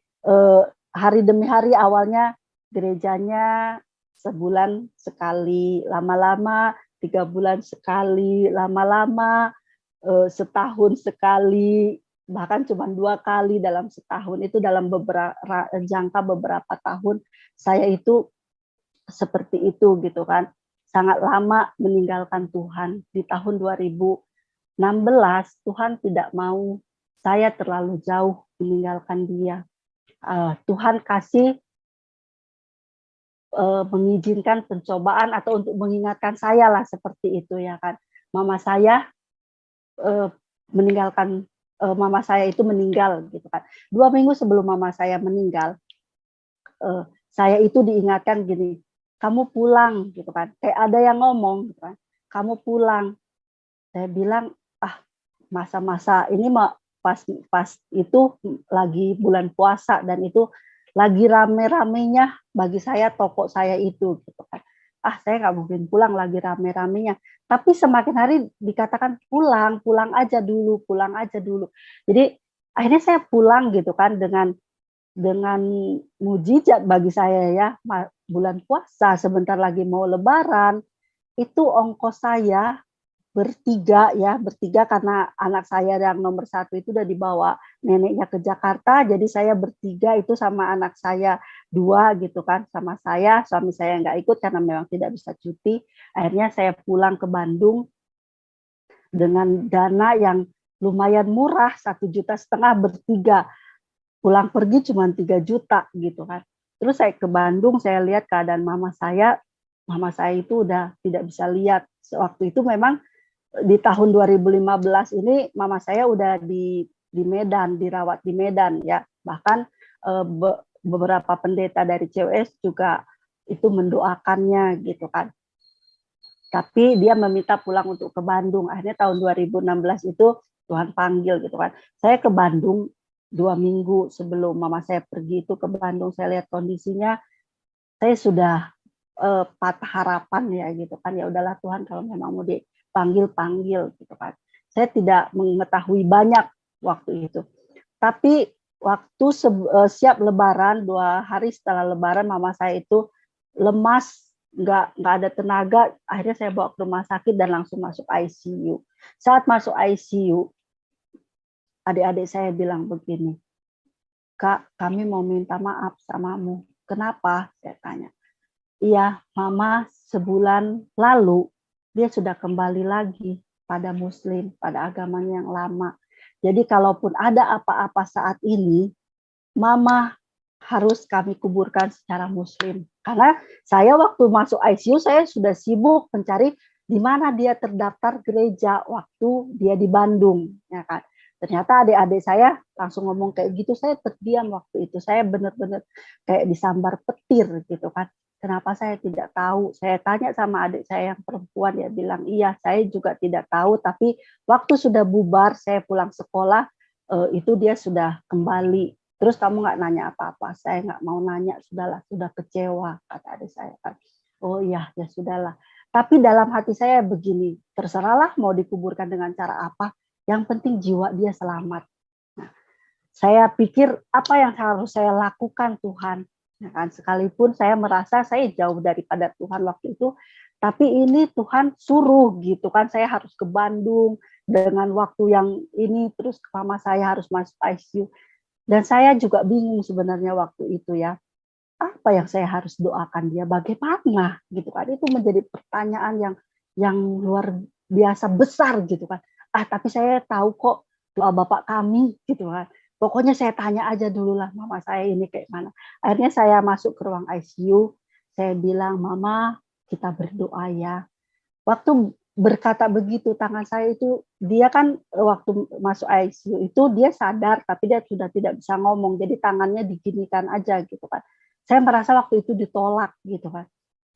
Speaker 1: hari demi hari awalnya gerejanya sebulan sekali, lama-lama 3 bulan sekali, lama-lama setahun sekali, bahkan cuma 2 kali dalam setahun. Itu dalam jangka beberapa tahun saya itu seperti itu gitu kan. Sangat lama meninggalkan Tuhan. Di tahun 2016 Tuhan tidak mau saya terlalu jauh meninggalkan Dia. Tuhan kasih mengizinkan pencobaan atau untuk mengingatkan saya lah seperti itu ya kan. Mama saya meninggalkan, mama saya itu meninggal gitu kan. 2 minggu sebelum mama saya meninggal, saya itu diingatkan gini, kamu pulang gitu kan. Kayak ada yang ngomong gitu kan, kamu pulang. Saya bilang, masa-masa ini pas itu lagi bulan puasa dan itu lagi rame-ramenya bagi saya toko saya itu gitu kan. Saya nggak mungkin pulang, lagi rame-ramenya. Tapi semakin hari dikatakan pulang aja dulu, pulang aja dulu. Jadi akhirnya saya pulang gitu kan dengan mujizat bagi saya ya. Bulan puasa sebentar lagi mau Lebaran, itu ongkos saya bertiga karena anak saya yang nomor 1 itu udah dibawa neneknya ke Jakarta, jadi saya bertiga itu sama anak saya 2 gitu kan, sama saya, suami saya nggak ikut karena memang tidak bisa cuti. Akhirnya saya pulang ke Bandung dengan dana yang lumayan murah, 1,5 juta bertiga. Pulang pergi cuma 3 juta gitu kan. Terus saya ke Bandung, saya lihat keadaan mama saya itu udah tidak bisa lihat. Waktu itu memang di tahun 2015 ini mama saya udah di Medan, dirawat di Medan ya. Bahkan beberapa pendeta dari CWS juga itu mendoakannya gitu kan. Tapi dia meminta pulang untuk ke Bandung. Akhirnya tahun 2016 itu Tuhan panggil gitu kan. Saya ke Bandung 2 minggu sebelum mama saya pergi itu ke Bandung. Saya lihat kondisinya, saya sudah patah harapan ya gitu kan. Ya udahlah Tuhan, kalau memang mau panggil gitu kan. Saya tidak mengetahui banyak waktu itu. Tapi waktu siap Lebaran, 2 hari setelah Lebaran, mama saya itu lemas, nggak ada tenaga. Akhirnya saya bawa ke rumah sakit dan langsung masuk ICU. Saat masuk ICU, adik-adik saya bilang begini, Kak, kami mau minta maaf samamu. Kenapa? Saya tanya. Iya, mama sebulan lalu dia sudah kembali lagi pada Muslim, pada agamanya yang lama. Jadi kalaupun ada apa-apa saat ini, mama harus kami kuburkan secara Muslim. Karena saya waktu masuk ICU, saya sudah sibuk mencari di mana dia terdaftar gereja waktu dia di Bandung. Ya kan? Ternyata adik-adik saya langsung ngomong kayak gitu, saya terdiam waktu itu. Saya benar-benar kayak disambar petir gitu kan. Kenapa saya tidak tahu? Saya tanya sama adik saya yang perempuan, dia bilang, iya saya juga tidak tahu, tapi waktu sudah bubar, saya pulang sekolah, itu dia sudah kembali. Terus kamu nggak nanya apa-apa? Saya nggak mau nanya, sudahlah, sudah kecewa, kata adik saya kan. Oh iya, ya sudahlah. Tapi dalam hati saya begini, terserahlah mau dikuburkan dengan cara apa, yang penting jiwa dia selamat. Nah, saya pikir apa yang harus saya lakukan Tuhan? Ya kan, sekalipun saya merasa saya jauh daripada Tuhan waktu itu, tapi ini Tuhan suruh gitu kan, saya harus ke Bandung dengan waktu yang ini, terus mama saya harus masuk ICU. Dan saya juga bingung sebenarnya waktu itu ya, apa yang saya harus doakan dia, bagaimana gitu kan, itu menjadi pertanyaan yang luar biasa besar gitu kan. Tapi saya tahu kok doa Bapak kami gitu kan. Pokoknya saya tanya aja dulu lah mama saya ini kayak mana. Akhirnya saya masuk ke ruang ICU, saya bilang, Mama kita berdoa ya. Waktu berkata begitu, tangan saya itu, dia kan waktu masuk ICU itu dia sadar, tapi dia sudah tidak bisa ngomong, jadi tangannya diginikan aja gitu kan. Saya merasa waktu itu ditolak gitu kan.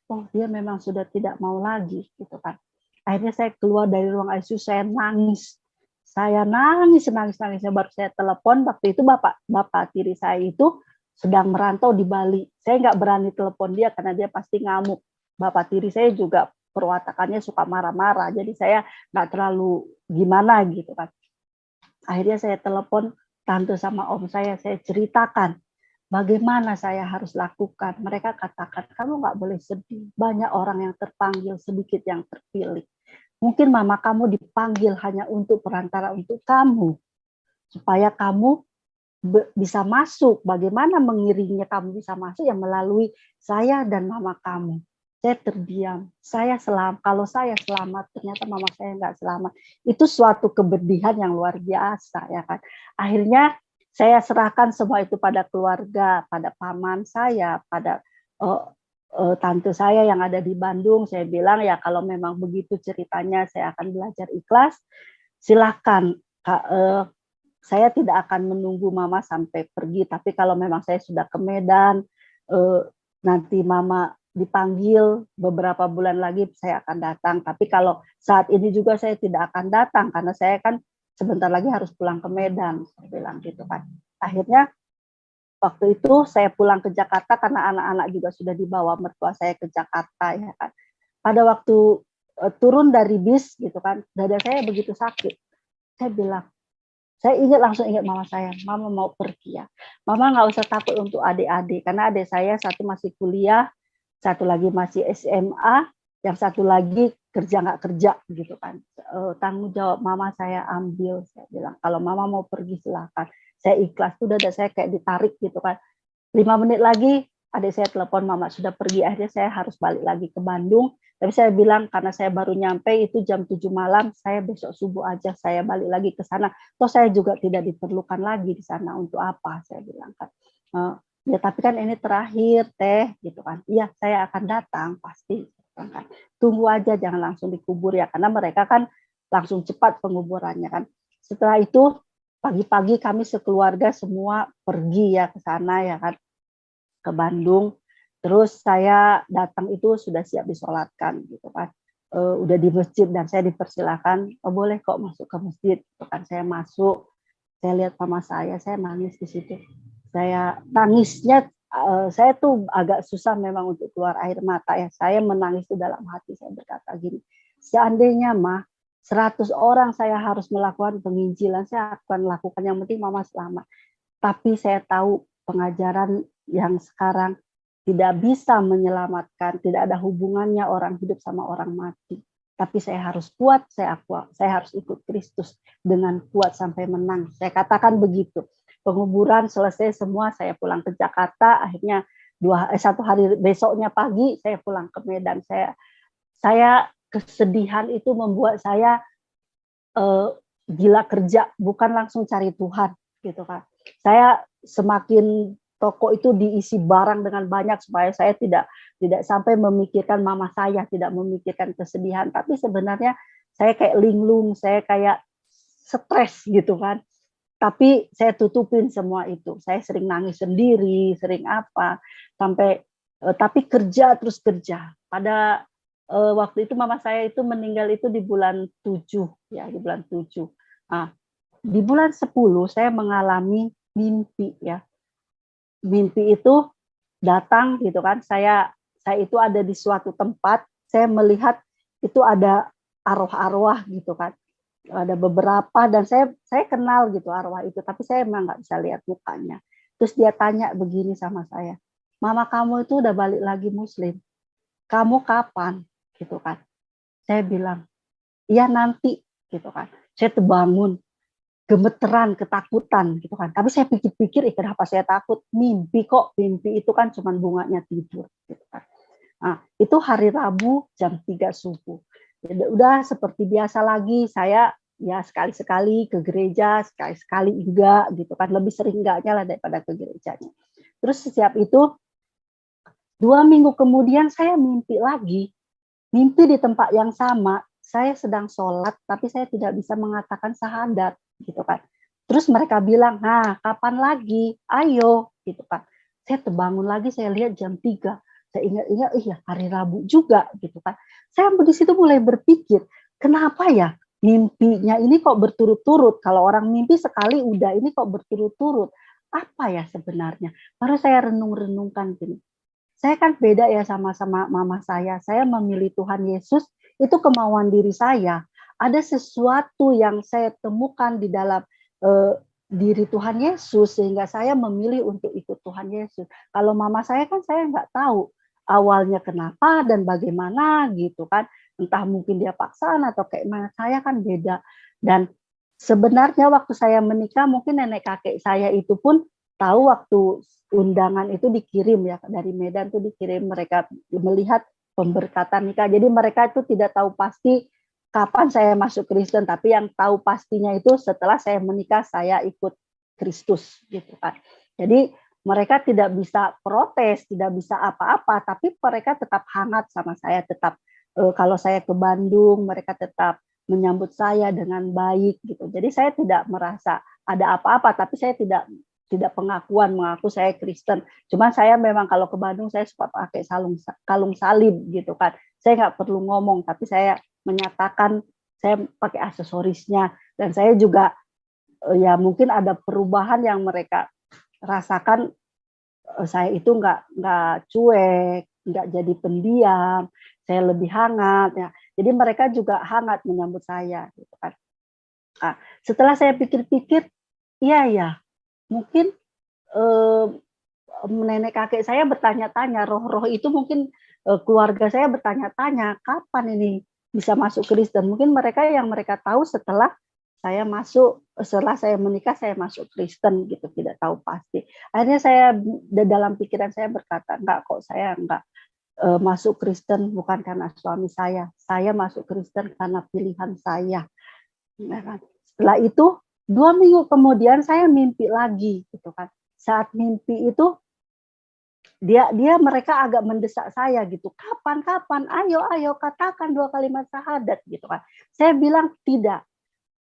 Speaker 1: Oh dia memang sudah tidak mau lagi gitu kan. Akhirnya saya keluar dari ruang ICU, saya nangis. Saya nangis, baru saya telepon. Waktu itu bapak tiri saya itu sedang merantau di Bali. Saya nggak berani telepon dia karena dia pasti ngamuk. Bapak tiri saya juga perwatakannya suka marah-marah. Jadi saya nggak terlalu gimana gitu kan. Akhirnya saya telepon tante sama om saya ceritakan bagaimana saya harus lakukan. Mereka katakan, kamu nggak boleh sedih. Banyak orang yang terpanggil, sedikit yang terpilih. Mungkin mama kamu dipanggil hanya untuk perantara untuk kamu. Supaya kamu bisa masuk. Bagaimana mengiringnya kamu bisa masuk yang melalui saya dan mama kamu. Saya terdiam. Kalau saya selamat, ternyata mama saya nggak selamat. Itu suatu kebedihan yang luar biasa, ya kan. Akhirnya saya serahkan semua itu pada keluarga, pada paman saya, pada tante saya yang ada di Bandung. Saya bilang ya kalau memang begitu ceritanya, saya akan belajar ikhlas. Silakan. Saya tidak akan menunggu mama sampai pergi. Tapi kalau memang saya sudah ke Medan, nanti mama dipanggil beberapa bulan lagi saya akan datang. Tapi kalau saat ini juga saya tidak akan datang karena saya kan sebentar lagi harus pulang ke Medan. Saya bilang gitu kan. Akhirnya waktu itu saya pulang ke Jakarta karena anak-anak juga sudah dibawa mertua saya ke Jakarta, ya kan. Pada waktu turun dari bis gitu kan, dada saya begitu sakit. Saya bilang, saya langsung ingat mama saya, mama mau pergi ya. Mama nggak usah takut untuk adik-adik, karena adik saya satu masih kuliah, satu lagi masih SMA, yang satu lagi kerja nggak kerja gitu kan. Tanggung jawab mama saya ambil, saya bilang kalau mama mau pergi silakan. Saya ikhlas, sudah ada saya kayak ditarik gitu kan. 5 menit lagi adik saya telepon mama sudah pergi, akhirnya saya harus balik lagi ke Bandung. Tapi saya bilang karena saya baru nyampe itu jam 7 malam, saya besok subuh aja saya balik lagi ke sana. Toh saya juga tidak diperlukan lagi di sana, untuk apa saya bilang kan. Ya tapi kan ini terakhir teh gitu kan. Iya saya akan datang pasti. Kan. Tunggu aja jangan langsung dikubur ya, karena mereka kan langsung cepat penguburannya kan. Setelah itu pagi-pagi kami sekeluarga semua pergi ya ke sana ya kan, ke Bandung. Terus saya datang itu sudah siap disolatkan gitu kan. Udah di masjid dan saya dipersilakan, oh boleh kok masuk ke masjid. Gitu kan. Saya masuk, saya lihat mama saya nangis di situ. Saya nangisnya, saya tuh agak susah memang untuk keluar air mata ya. Saya menangis itu dalam hati, saya berkata gini, seandainya mah 100 orang saya harus melakukan penginjilan, saya akan lakukan, yang penting mama selamat. Tapi saya tahu pengajaran yang sekarang tidak bisa menyelamatkan, tidak ada hubungannya orang hidup sama orang mati. Tapi saya harus kuat, saya harus ikut Kristus dengan kuat sampai menang. Saya katakan begitu. Penguburan selesai semua, saya pulang ke Jakarta. Akhirnya 1 hari besoknya pagi saya pulang ke Medan. Saya kesedihan itu membuat saya gila kerja, bukan langsung cari Tuhan gitu kan. Saya semakin toko itu diisi barang dengan banyak supaya saya tidak sampai memikirkan mama saya, tidak memikirkan kesedihan. Tapi sebenarnya saya kayak linglung, saya kayak stres gitu kan. Tapi saya tutupin semua itu. Saya sering nangis sendiri, sering apa, sampai tapi kerja terus kerja. Pada waktu itu mama saya itu meninggal itu di bulan 7 ya, di bulan 7. Nah, di bulan 10 saya mengalami mimpi ya. Mimpi itu datang gitu kan. Saya itu ada di suatu tempat, saya melihat itu ada arwah-arwah gitu kan. Ada beberapa dan saya kenal gitu arwah itu, tapi saya memang nggak bisa lihat mukanya. Terus dia tanya begini sama saya, mama kamu itu udah balik lagi Muslim, kamu kapan? Gitu kan. Saya bilang, iya nanti gitu kan. Saya terbangun, gemeteran, ketakutan gitu kan. Tapi saya pikir-pikir, kenapa saya takut? Mimpi kok, mimpi itu kan cuma bunganya tidur gitu kan. Nah, itu hari Rabu jam 3 subuh. Udah seperti biasa lagi, saya ya sekali-sekali ke gereja, sekali-sekali enggak gitu kan. Lebih sering enggaknya lah daripada ke gerejanya. Terus setiap itu 2 minggu kemudian saya mimpi lagi. Mimpi di tempat yang sama, saya sedang sholat, tapi saya tidak bisa mengatakan syahadat, gitu kan. Terus mereka bilang, nah kapan lagi? Ayo, gitu kan. Saya terbangun lagi, saya lihat jam 3. Saya ingat-ingat, iya hari Rabu juga, gitu kan. Saya di situ mulai berpikir, kenapa ya mimpinya ini kok berturut-turut? Kalau orang mimpi sekali udah, ini kok berturut-turut? Apa ya sebenarnya? Baru saya renung-renungkan gini. saya kan beda ya sama mama saya. Saya memilih Tuhan Yesus, itu kemauan diri saya. Ada sesuatu yang saya temukan di dalam diri Tuhan Yesus, sehingga saya memilih untuk ikut Tuhan Yesus. Kalau mama saya kan saya nggak tahu awalnya kenapa dan bagaimana gitu kan. Entah mungkin dia paksaan atau kayak mana. Saya kan beda. Dan sebenarnya waktu saya menikah, mungkin nenek kakek saya itu pun tahu waktu undangan itu dikirim ya dari Medan tuh dikirim, mereka melihat pemberkatan nikah. Jadi mereka itu tidak tahu pasti kapan saya masuk Kristen, tapi yang tahu pastinya itu setelah saya menikah saya ikut Kristus gitu kan. Jadi mereka tidak bisa protes, tidak bisa apa-apa, tapi mereka tetap hangat sama saya, tetap kalau saya ke Bandung mereka tetap menyambut saya dengan baik gitu. Jadi saya tidak merasa ada apa-apa, tapi saya tidak mengaku saya Kristen. Cuma saya memang kalau ke Bandung saya suka pakai kalung salib gitu kan. Saya nggak perlu ngomong, tapi saya menyatakan saya pakai aksesorisnya. Dan saya juga ya mungkin ada perubahan yang mereka rasakan. Saya itu nggak cuek, nggak jadi pendiam, saya lebih hangat ya. Jadi mereka juga hangat menyambut saya gitu kan. Nah, setelah saya pikir-pikir, iya ya, mungkin nenek kakek saya bertanya-tanya, roh-roh itu mungkin keluarga saya bertanya-tanya, kapan ini bisa masuk Kristen? Mungkin mereka tahu setelah saya menikah, saya masuk Kristen gitu, tidak tahu pasti. Akhirnya saya dalam pikiran saya berkata, enggak kok, saya enggak masuk Kristen bukan karena suami saya masuk Kristen karena pilihan saya. Setelah itu 2 minggu kemudian saya mimpi lagi gitu kan. Saat mimpi itu mereka agak mendesak saya gitu. Kapan? Ayo katakan 2 kalimat syahadat gitu kan. Saya bilang tidak.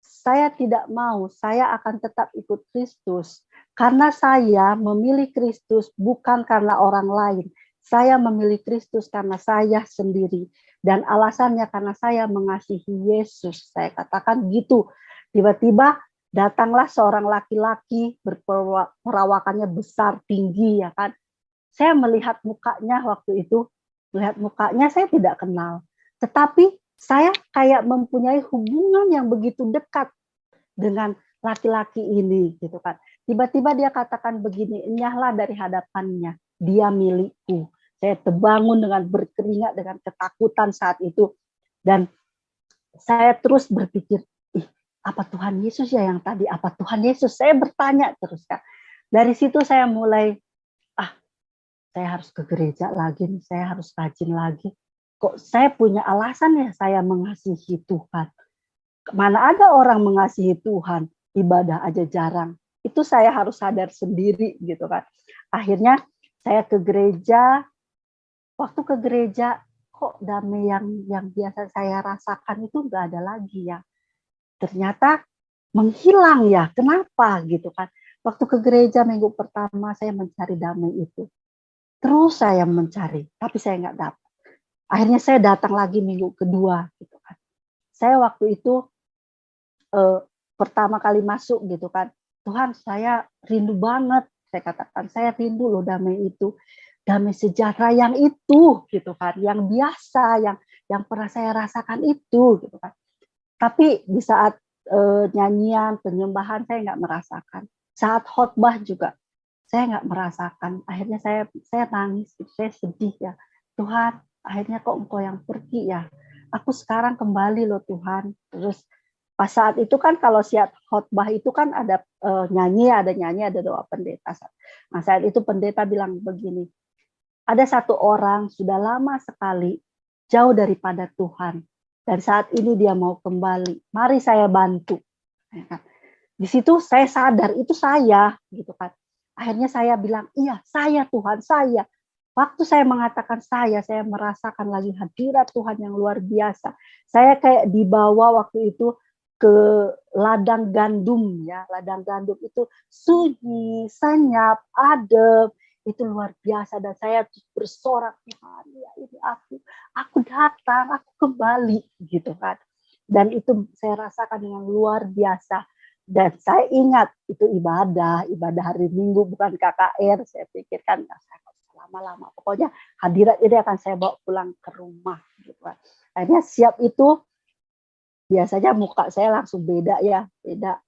Speaker 1: Saya tidak mau. Saya akan tetap ikut Kristus karena saya memilih Kristus bukan karena orang lain. Saya memilih Kristus karena saya sendiri dan alasannya karena saya mengasihi Yesus. Saya katakan gitu. Tiba-tiba datanglah seorang laki-laki berperawakannya besar, tinggi ya kan. Saya melihat mukanya waktu itu, saya tidak kenal. Tetapi saya kayak mempunyai hubungan yang begitu dekat dengan laki-laki ini gitu kan. Tiba-tiba dia katakan begini, enyahlah dari hadapannya, dia milikku. Saya terbangun dengan berkeringat, dengan ketakutan saat itu. Dan saya terus berpikir, apa Tuhan Yesus ya yang tadi, apa Tuhan Yesus? Saya bertanya terus kan. Dari situ saya mulai, saya harus ke gereja lagi, saya harus rajin lagi. Kok saya punya alasan ya saya mengasihi Tuhan. Mana ada orang mengasihi Tuhan, ibadah aja jarang. Itu saya harus sadar sendiri gitu kan. Akhirnya saya ke gereja, waktu ke gereja kok damai yang biasa saya rasakan itu nggak ada lagi ya. Ternyata menghilang ya, kenapa gitu kan. Waktu ke gereja minggu pertama saya mencari damai itu. Terus saya mencari, tapi saya nggak dapat. Akhirnya saya datang lagi minggu kedua gitu kan. Saya waktu itu pertama kali masuk gitu kan, Tuhan saya rindu banget, saya katakan saya rindu loh damai itu, damai sejahtera yang itu gitu kan, yang biasa, yang pernah saya rasakan itu gitu kan. Tapi di saat nyanyian penyembahan saya nggak merasakan, saat khotbah juga saya nggak merasakan. Akhirnya saya nangis, saya sedih ya, Tuhan akhirnya kok Engkau yang pergi ya, aku sekarang kembali loh Tuhan. Terus pas saat itu kan kalau siap khotbah itu kan ada nyanyi, ada doa pendeta. Nah saat itu pendeta bilang begini, ada satu orang sudah lama sekali jauh daripada Tuhan dan saat ini dia mau kembali. Mari saya bantu. Di situ saya sadar itu saya gitu kan. Akhirnya saya bilang, iya saya Tuhan, saya. Waktu saya mengatakan saya merasakan lagi hadirat Tuhan yang luar biasa. Saya kayak dibawa waktu itu ke ladang gandum ya, ladang gandum itu sunyi, senyap, adem, itu luar biasa dan saya bersorak, Tuhan ya ini aku datang, aku kembali gitu kan. Dan itu saya rasakan dengan luar biasa. Dan saya ingat itu ibadah hari Minggu bukan KKR. Saya pikirkan saya lama-lama. Pokoknya hadirat ini akan saya bawa pulang ke rumah gitu kan. Akhirnya siap itu biasanya muka saya langsung beda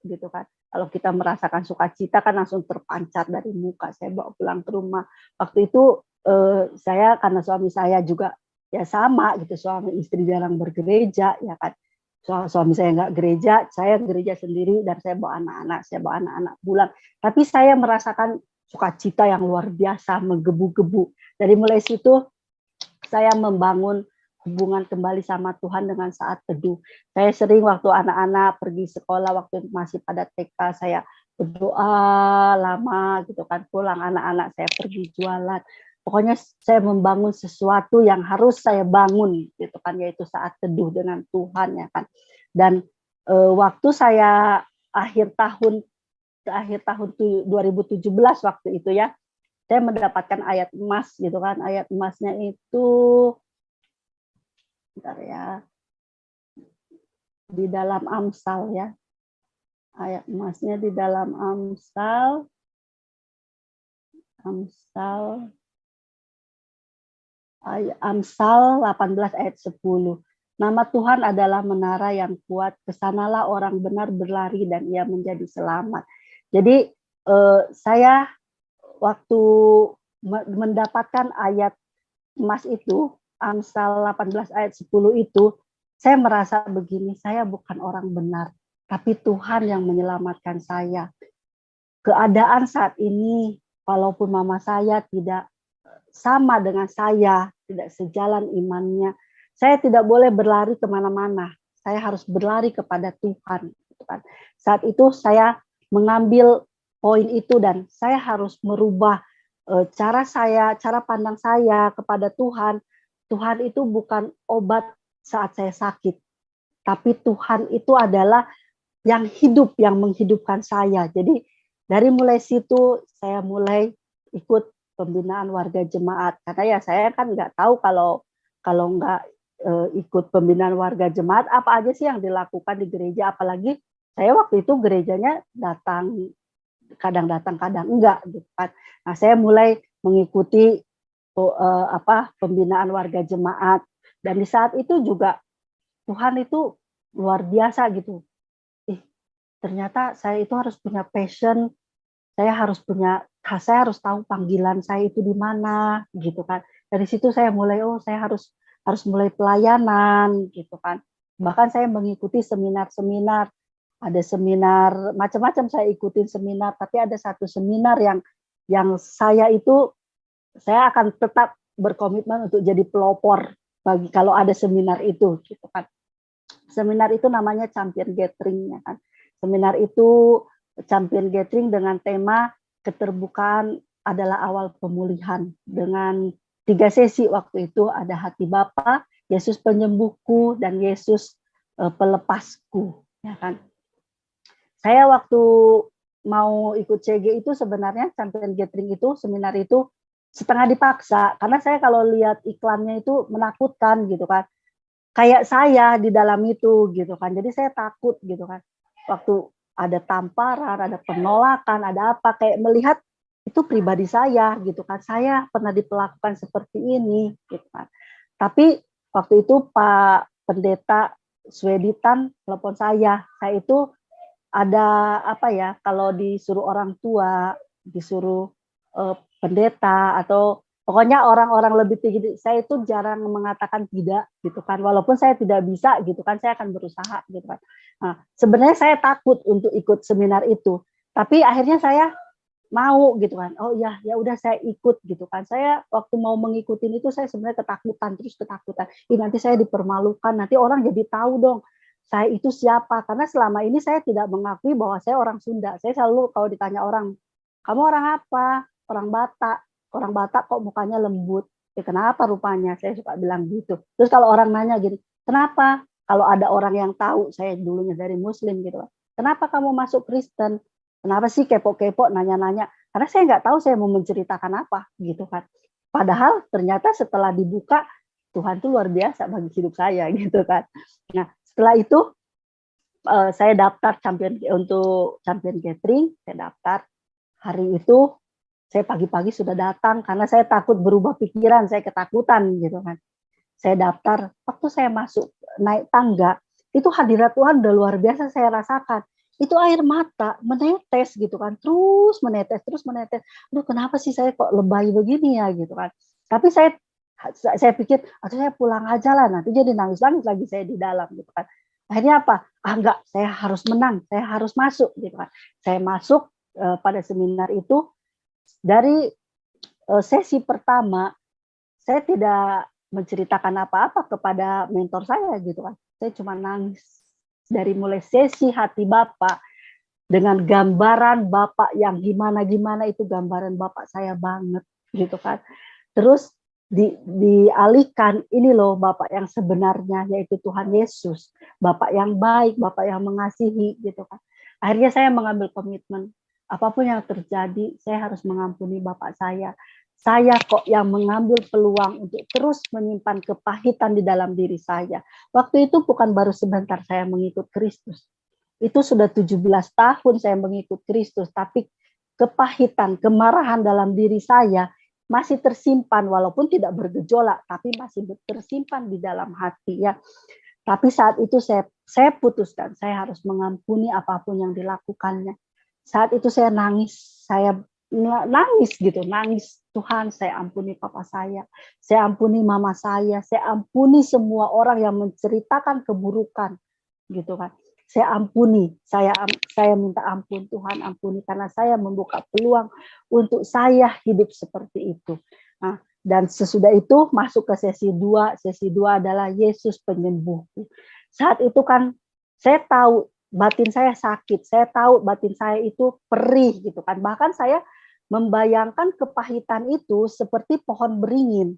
Speaker 1: gitu kan. Kalau kita merasakan sukacita kan langsung terpancar dari muka. Saya bawa pulang ke rumah. Waktu itu saya karena suami saya juga ya sama gitu, suami istri jarang bergereja ya kan. Suami saya nggak gereja, saya gereja sendiri dan saya bawa anak-anak pulang. Tapi saya merasakan sukacita yang luar biasa, menggebu-gebu. Dari mulai situ saya membangun hubungan kembali sama Tuhan dengan saat teduh. Saya sering waktu anak-anak pergi sekolah, waktu masih pada TK, saya berdoa lama gitu kan, pulang anak-anak saya pergi jualan. Pokoknya saya membangun sesuatu yang harus saya bangun gitu kan, yaitu saat teduh dengan Tuhan ya kan. Dan waktu saya akhir tahun 2017 waktu itu ya, saya mendapatkan ayat emas gitu kan. Ayat emasnya itu bentar ya, di dalam Amsal ya. Ayat emasnya di dalam Amsal 18 ayat 10. Nama Tuhan adalah menara yang kuat, kesanalah orang benar berlari dan ia menjadi selamat. Jadi saya waktu mendapatkan ayat emas itu, Amsal 18 ayat 10 itu, saya merasa begini, saya bukan orang benar, tapi Tuhan yang menyelamatkan saya. Keadaan saat ini, walaupun mama saya tidak sama dengan saya, tidak sejalan imannya, saya tidak boleh berlari kemana-mana. Saya harus berlari kepada Tuhan. Saat itu saya mengambil poin itu dan saya harus merubah cara pandang saya kepada Tuhan. Tuhan itu bukan obat saat saya sakit, tapi Tuhan itu adalah yang hidup, yang menghidupkan saya. Jadi dari mulai situ saya mulai ikut pembinaan warga jemaat, karena ya saya kan nggak tahu kalau nggak ikut pembinaan warga jemaat apa aja sih yang dilakukan di gereja, apalagi saya waktu itu gerejanya kadang datang kadang enggak gitu kan. Nah saya mulai mengikuti pembinaan warga jemaat, dan di saat itu juga Tuhan itu luar biasa gitu. Ternyata saya itu harus punya passion, saya harus tahu panggilan saya itu di mana gitu kan. Dari situ saya mulai saya harus mulai pelayanan gitu kan. Bahkan saya mengikuti seminar-seminar, ada seminar macam-macam saya ikutin seminar, tapi ada satu seminar yang saya akan tetap berkomitmen untuk jadi pelopor bagi kalau ada seminar itu gitu kan. Seminar itu namanya Champion Gathering ya kan. Seminar itu Champion Gathering dengan tema keterbukaan adalah awal pemulihan, dengan 3 sesi waktu itu, ada hati Bapa, Yesus penyembuhku, dan Yesus pelepasku ya kan. Saya waktu mau ikut CG itu sebenarnya Champion Gathering itu, seminar itu setengah dipaksa, karena saya kalau lihat iklannya itu menakutkan gitu kan, kayak saya di dalam itu gitu kan, jadi saya takut gitu kan. Waktu ada tamparan, ada penolakan, ada apa, kayak melihat itu pribadi saya gitu kan, saya pernah diperlakukan seperti ini gitu kan. Tapi waktu itu Pak Pendeta Sweditan telepon saya itu ada kalau disuruh orang tua, disuruh pendeta atau pokoknya orang-orang lebih tinggi, saya itu jarang mengatakan tidak gitu kan, walaupun saya tidak bisa gitu kan, saya akan berusaha gitu kan. Nah, sebenarnya saya takut untuk ikut seminar itu, tapi akhirnya saya mau gitu kan. Oh ya udah saya ikut gitu kan. Saya waktu mau mengikuti itu saya sebenarnya ketakutan. Nanti saya dipermalukan, nanti orang jadi tahu dong saya itu siapa, karena selama ini saya tidak mengakui bahwa saya orang Sunda. Saya selalu kalau ditanya orang, kamu orang apa? Orang Batak. Orang Batak kok mukanya lembut. Ya kenapa rupanya? Saya suka bilang gitu. Terus kalau orang nanya gini, kenapa? Kalau ada orang yang tahu saya dulunya dari Muslim gitu, kenapa kamu masuk Kristen? Kenapa sih kepo-kepo nanya-nanya? Karena saya nggak tahu saya mau menceritakan apa gitu kan. Padahal ternyata setelah dibuka, Tuhan tuh luar biasa bagi hidup saya gitu kan. Nah setelah itu saya daftar untuk Champion Gathering, saya daftar. Hari itu Saya pagi-pagi sudah datang karena saya takut berubah pikiran, saya ketakutan gitu kan. Saya daftar, waktu saya masuk naik tangga, itu hadirat Tuhan udah luar biasa saya rasakan. Itu air mata menetes gitu kan, terus menetes, terus menetes. Aduh, kenapa sih saya kok lebay begini ya gitu kan. Tapi saya pikir, atau saya pulang aja lah, nanti jadi nangis-nangis lagi saya di dalam gitu kan. Akhirnya apa? Enggak, saya harus menang, saya harus masuk gitu kan. Saya masuk pada seminar itu. Dari sesi pertama, saya tidak menceritakan apa-apa kepada mentor saya gitu kan. Saya cuma nangis. Dari mulai sesi hati Bapak, dengan gambaran Bapak yang gimana-gimana, itu gambaran Bapak saya banget gitu kan. Terus dialihkan, ini loh Bapak yang sebenarnya, yaitu Tuhan Yesus. Bapak yang baik, Bapak yang mengasihi gitu kan. Akhirnya saya mengambil komitmen, apapun yang terjadi, saya harus mengampuni Bapak saya. Saya kok yang mengambil peluang untuk terus menyimpan kepahitan di dalam diri saya. Waktu itu bukan baru sebentar saya mengikut Kristus. Itu sudah 17 tahun saya mengikut Kristus, tapi kepahitan, kemarahan dalam diri saya masih tersimpan, walaupun tidak bergejolak, tapi masih tersimpan di dalam hati ya. Tapi saat itu saya putuskan, saya harus mengampuni apapun yang dilakukannya. Saat itu saya nangis gitu, nangis. Tuhan, saya ampuni papa saya ampuni mama saya ampuni semua orang yang menceritakan keburukan, gitu kan. Saya ampuni, saya minta ampun, Tuhan ampuni, karena saya membuka peluang untuk saya hidup seperti itu. Nah, dan sesudah itu masuk ke sesi 2. Sesi 2 adalah Yesus penyembuhku. Saat itu kan saya tahu batin saya sakit, saya tahu batin saya itu perih gitu kan. Bahkan saya membayangkan kepahitan itu seperti pohon beringin.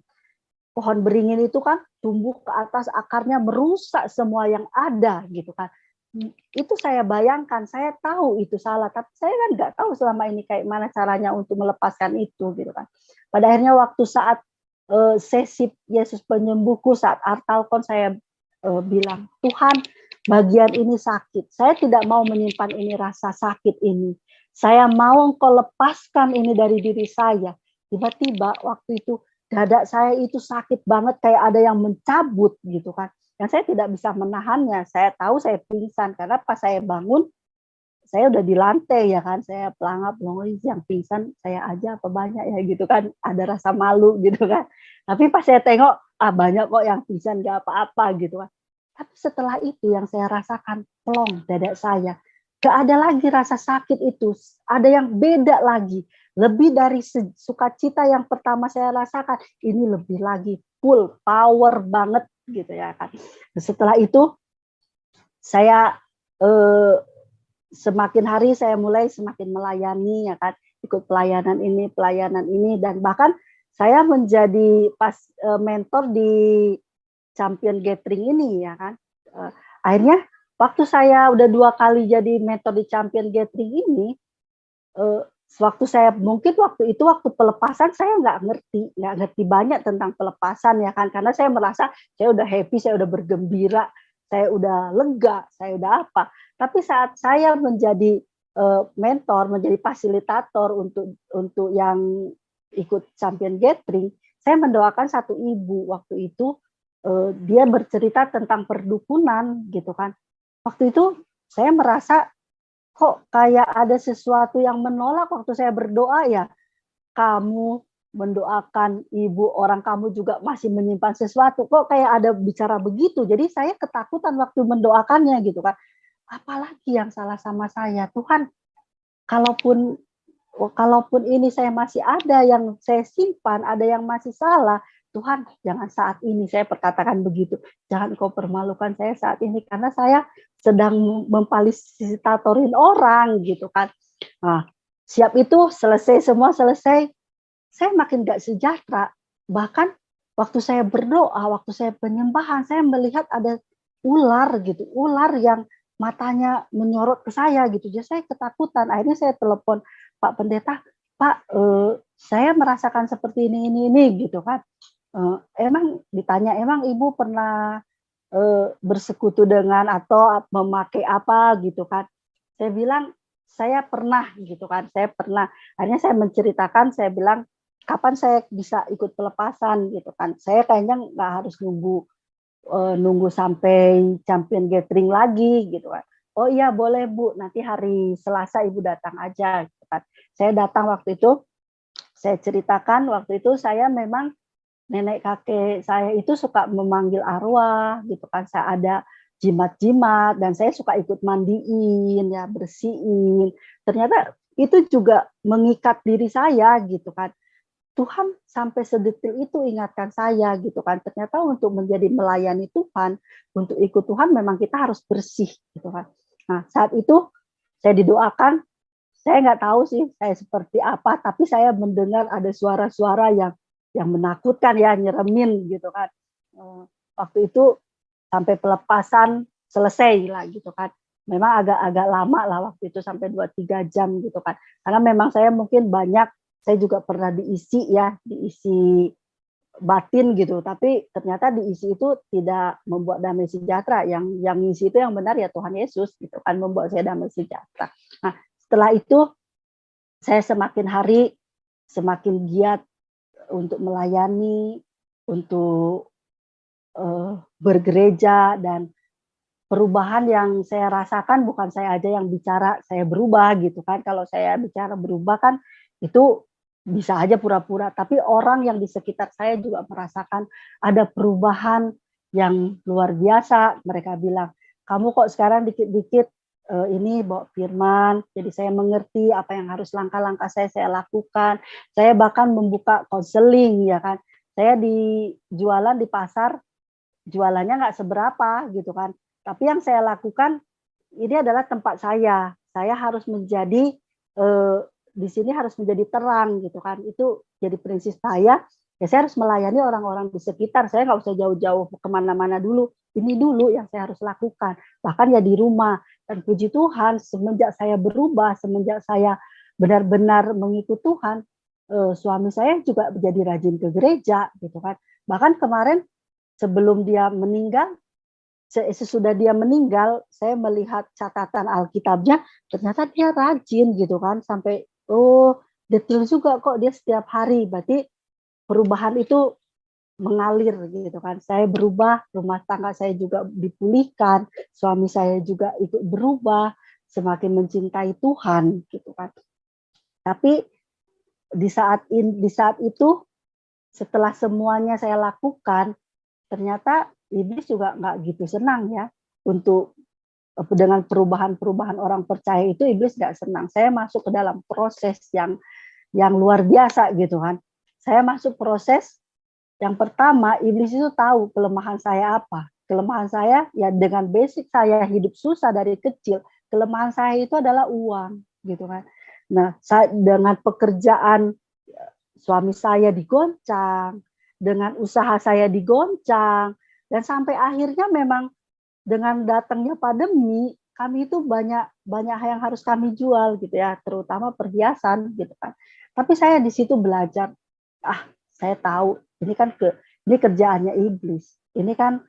Speaker 1: Pohon beringin itu kan tumbuh ke atas, akarnya merusak semua yang ada gitu kan. Itu saya bayangkan, saya tahu itu salah, tapi saya kan nggak tahu selama ini kayak mana caranya untuk melepaskan itu gitu kan. Pada akhirnya waktu saat sesi Yesus penyembuhku, saat Artalkon, saya bilang, Tuhan, bagian ini sakit. Saya tidak mau menyimpan ini, rasa sakit ini. Saya mau Engkau lepaskan ini dari diri saya. Tiba-tiba waktu itu dada saya itu sakit banget, kayak ada yang mencabut gitu kan. Yang saya tidak bisa menahannya. Saya tahu saya pingsan karena pas saya bangun, saya udah di lantai ya kan. Saya pelangap, yang pingsan saya aja apa banyak ya gitu kan. Ada rasa malu gitu kan. Tapi pas saya tengok, banyak kok yang pingsan gak apa-apa gitu kan. Tapi setelah itu yang saya rasakan, plong dada saya. Gak ada lagi rasa sakit itu. Ada yang beda lagi. Lebih dari sukacita yang pertama saya rasakan, ini lebih lagi full power banget gitu ya kan. Setelah itu saya semakin hari saya mulai semakin melayani ya kan, ikut pelayanan ini, dan bahkan saya menjadi mentor di Champion Gathering ini ya kan. Akhirnya waktu saya udah 2 kali jadi mentor di Champion Gathering ini, waktu itu waktu pelepasan saya nggak ngerti banyak tentang pelepasan ya kan, karena saya merasa saya udah happy, saya udah bergembira, saya udah lega, saya udah apa. Tapi saat saya menjadi mentor, menjadi fasilitator untuk yang ikut Champion Gathering, saya mendoakan satu ibu waktu itu, dia bercerita tentang perdukunan gitu kan. Waktu itu saya merasa kok kayak ada sesuatu yang menolak waktu saya berdoa ya. Kamu mendoakan ibu orang, kamu juga masih menyimpan sesuatu. Kok kayak ada bicara begitu. Jadi saya ketakutan waktu mendoakannya gitu kan. Apalagi yang salah sama saya. Tuhan, kalaupun ini saya masih ada yang saya simpan, ada yang masih salah, Tuhan, jangan saat ini, saya perkatakan begitu. Jangan Kau permalukan saya saat ini, karena saya sedang memfasilitatorin orang gitu kan. Nah, siap itu semua selesai, saya makin gak sejahtera. Bahkan waktu saya berdoa, waktu saya penyembahan, saya melihat ada ular gitu, ular yang matanya menyorot ke saya gitu. Jadi saya ketakutan. Akhirnya saya telepon Pak Pendeta, Pak, saya merasakan seperti ini gitu kan. Emang ditanya, emang Ibu pernah bersekutu dengan atau memakai apa gitu kan. Saya bilang, saya pernah gitu kan, saya pernah. Akhirnya saya menceritakan, saya bilang, kapan saya bisa ikut pelepasan gitu kan. Saya kayaknya nggak harus nunggu sampai champion gathering lagi gitu kan. Oh iya boleh Bu, nanti hari Selasa Ibu datang aja gitu kan. Saya datang waktu itu, saya ceritakan waktu itu saya memang nenek kakek saya itu suka memanggil arwah gitu kan. Saya ada jimat-jimat dan saya suka ikut mandiin ya, bersihin. Ternyata itu juga mengikat diri saya gitu kan. Tuhan sampai sedetil itu ingatkan saya gitu kan. Ternyata untuk menjadi melayani Tuhan, untuk ikut Tuhan memang kita harus bersih gitu kan. Nah, saat itu saya didoakan, saya nggak tahu sih saya seperti apa, tapi saya mendengar ada suara-suara yang menakutkan ya, nyeremin gitu kan. Waktu itu sampai pelepasan selesai lah gitu kan. Memang agak-agak lama lah waktu itu sampai 2-3 jam gitu kan. Karena memang saya mungkin banyak, saya juga pernah diisi ya, diisi batin gitu, tapi ternyata diisi itu tidak membuat damai sejahtera. Yang ngisi itu yang benar ya Tuhan Yesus gitu kan, membuat saya damai sejahtera. Nah, setelah itu saya semakin hari semakin giat untuk melayani, untuk bergereja, dan perubahan yang saya rasakan bukan saya aja yang bicara saya berubah gitu kan. Kalau saya bicara berubah kan itu bisa aja pura-pura, tapi orang yang di sekitar saya juga merasakan ada perubahan yang luar biasa. Mereka bilang, kamu kok sekarang dikit-dikit ini bawa firman, jadi saya mengerti apa yang harus langkah-langkah saya lakukan. Saya bahkan membuka konseling ya kan. Saya di jualan di pasar, jualannya nggak seberapa gitu kan. Tapi yang saya lakukan ini adalah tempat saya. Saya harus menjadi di sini harus menjadi terang gitu kan. Itu jadi prinsip saya. Ya saya harus melayani orang-orang di sekitar. Saya nggak usah jauh-jauh kemana-mana dulu. Ini dulu yang saya harus lakukan. Bahkan ya di rumah. Dan puji Tuhan, semenjak saya berubah, semenjak saya benar-benar mengikut Tuhan, suami saya juga jadi rajin ke gereja gitu kan. Bahkan kemarin sebelum dia meninggal, sesudah dia meninggal, saya melihat catatan Alkitabnya, ternyata dia rajin gitu kan, sampai detail juga kok dia setiap hari. Berarti perubahan itu mengalir gitu kan. Saya berubah, rumah tangga saya juga dipulihkan, suami saya juga ikut berubah, semakin mencintai Tuhan gitu kan. Tapi di saat itu setelah semuanya saya lakukan, ternyata iblis juga nggak gitu senang ya untuk dengan perubahan-perubahan orang percaya itu. Iblis nggak senang. Saya masuk ke dalam proses yang luar biasa gitu kan. Saya masuk proses yang pertama, iblis itu tahu kelemahan saya apa. Kelemahan saya ya dengan basic saya hidup susah dari kecil. Kelemahan saya itu adalah uang gitu kan. Nah, dengan pekerjaan suami saya digoncang, dengan usaha saya digoncang, dan sampai akhirnya memang dengan datangnya pandemi, kami itu banyak yang harus kami jual gitu ya, terutama perhiasan gitu kan. Tapi saya di situ belajar, saya tahu ini kerjaannya iblis. Ini kan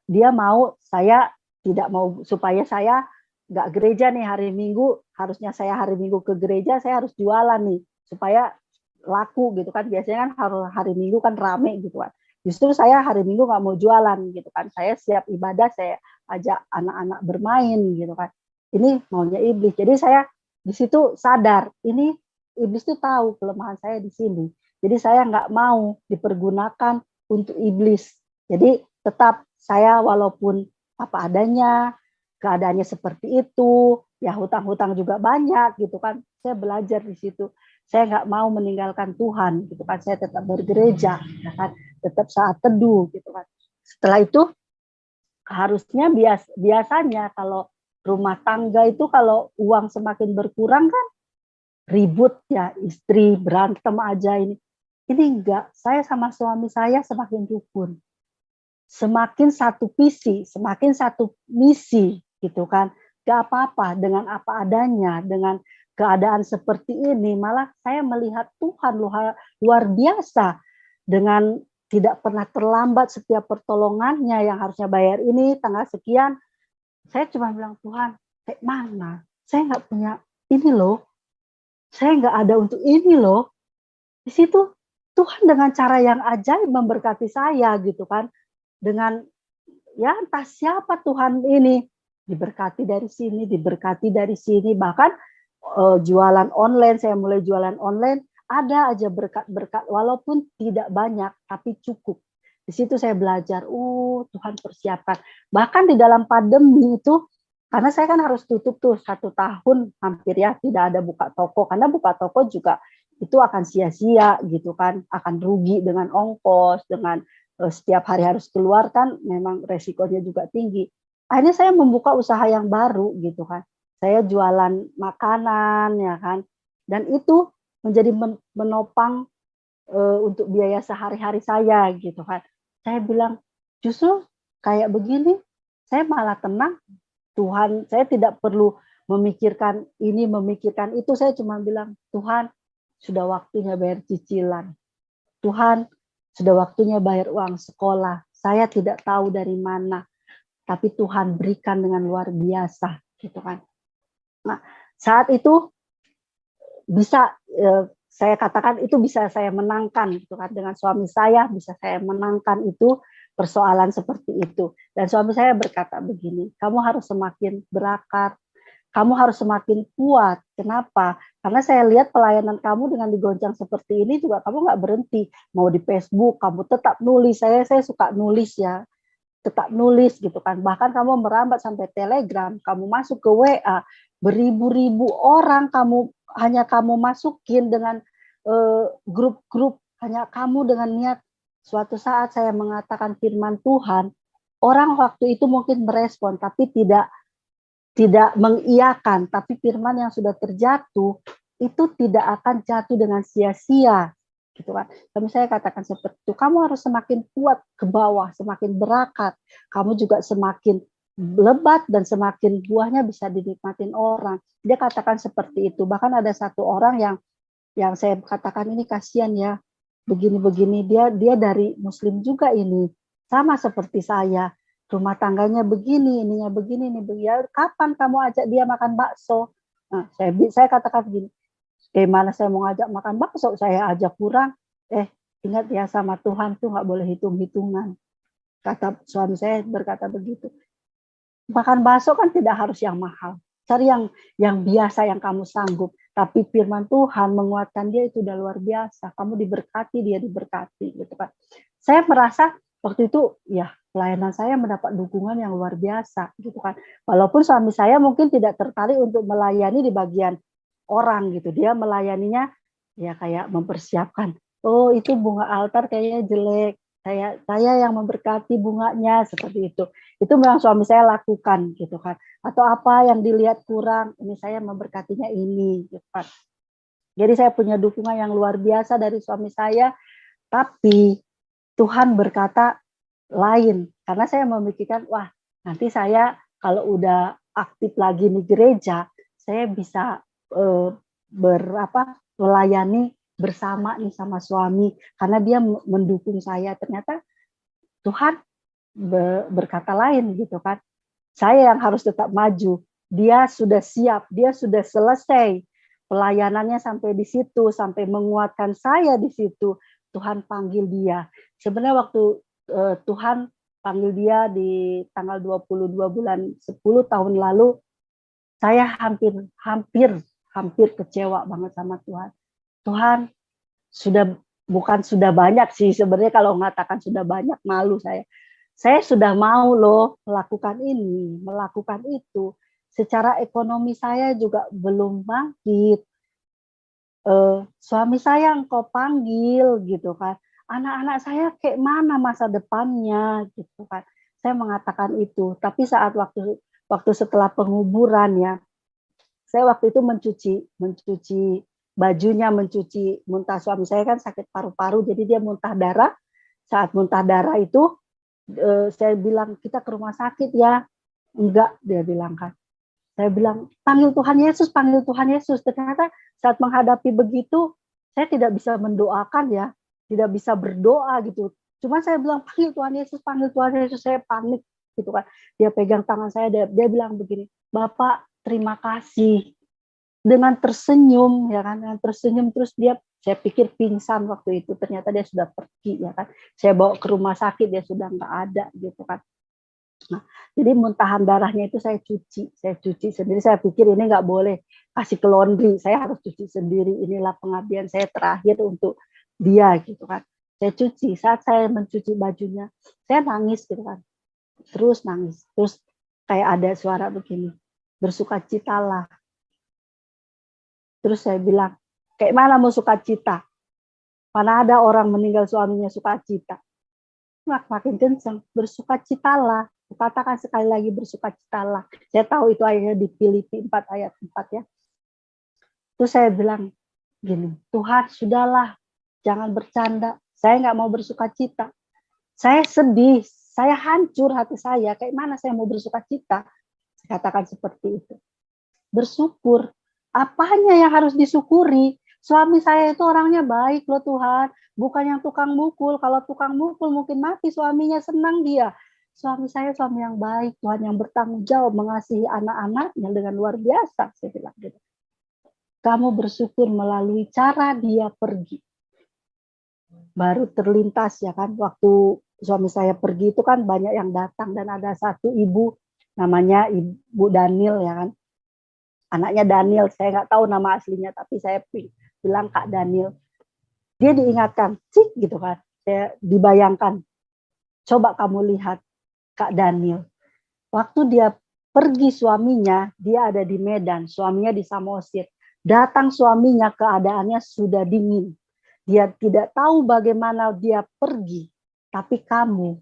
Speaker 1: dia mau saya tidak mau supaya saya nggak gereja nih hari Minggu, harusnya saya hari Minggu ke gereja, saya harus jualan nih supaya laku gitu kan. Biasanya kan hari Minggu kan rame gitu kan. Justru saya hari Minggu nggak mau jualan gitu kan. Saya siap ibadah, saya ajak anak-anak bermain gitu kan. Ini maunya iblis. Jadi saya di situ sadar, ini iblis tuh tahu kelemahan saya di sini. Jadi saya nggak mau dipergunakan untuk iblis. Jadi tetap saya walaupun apa adanya, keadaannya seperti itu, ya hutang-hutang juga banyak gitu kan. Saya belajar di situ. Saya nggak mau meninggalkan Tuhan gitu kan. Saya tetap bergereja, ya kan, tetap saat teduh gitu kan. Setelah itu harusnya biasanya kalau rumah tangga itu kalau uang semakin berkurang kan ribut ya, istri berantem aja ini. Ini enggak, saya sama suami saya semakin rukun. Semakin satu visi, semakin satu misi gitu kan. Gak apa-apa dengan apa adanya, dengan keadaan seperti ini, malah saya melihat Tuhan luar biasa dengan tidak pernah terlambat setiap pertolongannya. Yang harusnya bayar ini tanggal sekian, saya cuma bilang, Tuhan, kayak mana? saya nggak punya ini loh, saya nggak ada untuk ini loh. Di situ Tuhan dengan cara yang ajaib memberkati saya gitu kan. Dengan ya entah siapa Tuhan ini, diberkati dari sini, diberkati dari sini, bahkan jualan online, saya mulai jualan online, ada aja berkat-berkat walaupun tidak banyak tapi cukup. Di situ saya belajar, Tuhan persiapkan. Bahkan di dalam pandemi itu, karena saya kan harus tutup tuh 1 tahun hampir ya, tidak ada buka toko, karena buka toko juga itu akan sia-sia gitu kan, akan rugi dengan ongkos, dengan setiap hari harus keluar kan memang resikonya juga tinggi. Akhirnya saya membuka usaha yang baru gitu kan. Saya jualan makanan ya kan. Dan itu menjadi menopang untuk biaya sehari-hari saya gitu kan. Saya bilang, justru kayak begini saya malah tenang. Tuhan, saya tidak perlu memikirkan ini, memikirkan itu. Saya cuma bilang, Tuhan, sudah waktunya bayar cicilan. Tuhan, sudah waktunya bayar uang sekolah. Saya tidak tahu dari mana, tapi Tuhan berikan dengan luar biasa, gitu kan. Nah, saat itu bisa saya katakan itu bisa saya menangkan, gitu kan, dengan suami saya bisa saya menangkan itu persoalan seperti itu. Dan suami saya berkata begini, kamu harus semakin berakat, kamu harus semakin kuat. Kenapa? Karena saya lihat pelayanan kamu dengan digoncang seperti ini juga kamu nggak berhenti. Mau di Facebook, kamu tetap nulis. Saya suka nulis ya, tetap nulis gitu kan. Bahkan kamu merambat sampai Telegram, kamu masuk ke WA, beribu-ribu orang hanya kamu masukin dengan grup-grup, hanya kamu dengan niat. Suatu saat saya mengatakan firman Tuhan, orang waktu itu mungkin merespon, tapi tidak mengiyakan, tapi firman yang sudah terjatuh itu tidak akan jatuh dengan sia-sia, gitu kan. Kami saya katakan seperti itu, kamu harus semakin kuat ke bawah, semakin berakat, kamu juga semakin lebat dan semakin buahnya bisa dinikmatin orang. Dia katakan seperti itu. Bahkan ada satu orang yang saya katakan ini kasihan ya, begini-begini, dia dari Muslim juga ini, sama seperti saya. Rumah tangganya begini, ininya begini, ini begini. Ya, kapan kamu ajak dia makan bakso? Nah, saya katakan begini, gimana saya mau ngajak makan bakso? Saya ajak kurang. Ingat ya sama Tuhan tuh nggak boleh hitung-hitungan. Kata suami saya berkata begitu. Makan bakso kan tidak harus yang mahal. Cari yang biasa yang kamu sanggup. Tapi firman Tuhan menguatkan dia itu udah luar biasa. Kamu diberkati, dia diberkati, gitu kan. Saya merasa waktu itu ya pelayanan saya mendapat dukungan yang luar biasa, gitu kan. Walaupun suami saya mungkin tidak tertarik untuk melayani di bagian orang gitu. Dia melayaninya ya kayak mempersiapkan. Oh, itu bunga altar kayaknya jelek. Saya yang memberkati bunganya seperti itu. Itu memang suami saya lakukan gitu kan. Atau apa yang dilihat kurang, ini saya memberkatinya ini gitu kan. Jadi saya punya dukungan yang luar biasa dari suami saya, tapi Tuhan berkata lain. Karena saya memikirkan, wah nanti saya kalau udah aktif lagi di gereja, saya bisa melayani bersama nih sama suami. Karena dia mendukung saya. Ternyata Tuhan berkata lain gitu kan. Saya yang harus tetap maju. Dia sudah siap, dia sudah selesai pelayanannya sampai di situ, sampai menguatkan saya di situ. Tuhan panggil dia. Sebenarnya waktu Tuhan panggil dia di tanggal 22 bulan 10 tahun lalu, saya hampir kecewa banget sama Tuhan. Tuhan sudah banyak sih sebenarnya, kalau mengatakan sudah banyak malu saya. Saya sudah mau loh melakukan ini, melakukan itu. Secara ekonomi saya juga belum bangkit. Suami saya engkau panggil gitu kan. Anak-anak saya kayak mana masa depannya gitu kan. Saya mengatakan itu. Tapi saat waktu setelah penguburan ya, saya waktu itu mencuci bajunya, mencuci muntah. Suami saya kan sakit paru-paru, jadi dia muntah darah. Saat muntah darah itu saya bilang, kita ke rumah sakit ya. Enggak, dia bilang kan. Saya bilang, panggil Tuhan Yesus, panggil Tuhan Yesus. Ternyata saat menghadapi begitu, saya tidak bisa mendoakan ya, tidak bisa berdoa gitu. Cuma saya bilang, panggil Tuhan Yesus, panggil Tuhan Yesus. Saya panik gitu kan. Dia pegang tangan saya, dia bilang begini, Bapak terima kasih dengan tersenyum, ya kan, dengan tersenyum. Terus saya pikir pingsan waktu itu, ternyata dia sudah pergi, ya kan. Saya bawa ke rumah sakit, dia sudah nggak ada gitu kan. Nah, jadi muntahan darahnya itu saya cuci sendiri. Saya pikir ini nggak boleh kasih ke laundry, saya harus cuci sendiri. Inilah pengabdian saya terakhir untuk dia gitu kan. Saya cuci, saat saya mencuci bajunya, saya nangis gitu kan. Terus nangis, terus kayak ada suara begini, bersukacitalah. Terus saya bilang, kayak mana mau sukacita? Mana ada orang meninggal suaminya sukacita? Makin kenceng, bersukacitalah. Katakan sekali lagi bersukacitalah. Saya tahu itu ayatnya di Filipi 4 ayat 4 ya. Terus saya bilang gini, Tuhan sudahlah, jangan bercanda. Saya nggak mau bersukacita. Saya sedih, saya hancur hati saya. Kayak mana saya mau bersukacita? Saya katakan seperti itu. Bersyukur. Apanya yang harus disyukuri? Suami saya itu orangnya baik loh Tuhan. Bukan yang tukang mukul. Kalau tukang mukul mungkin mati suaminya, senang dia. Suami saya suami yang baik, Tuhan yang bertanggung jawab, mengasihi anak-anaknya dengan luar biasa. Saya bilang gitu. Kamu bersyukur melalui cara dia pergi. Baru terlintas ya kan, waktu suami saya pergi itu kan banyak yang datang, dan ada satu ibu namanya Ibu Daniel ya kan. Anaknya Daniel, saya nggak tahu nama aslinya, tapi saya bilang Kak Daniel. Dia diingatkan, cik gitu kan. Saya dibayangkan, coba kamu lihat Kak Daniel. Waktu dia pergi suaminya, dia ada di Medan, suaminya di Samosir. Datang suaminya, keadaannya sudah dingin. Dia tidak tahu bagaimana dia pergi, tapi kamu,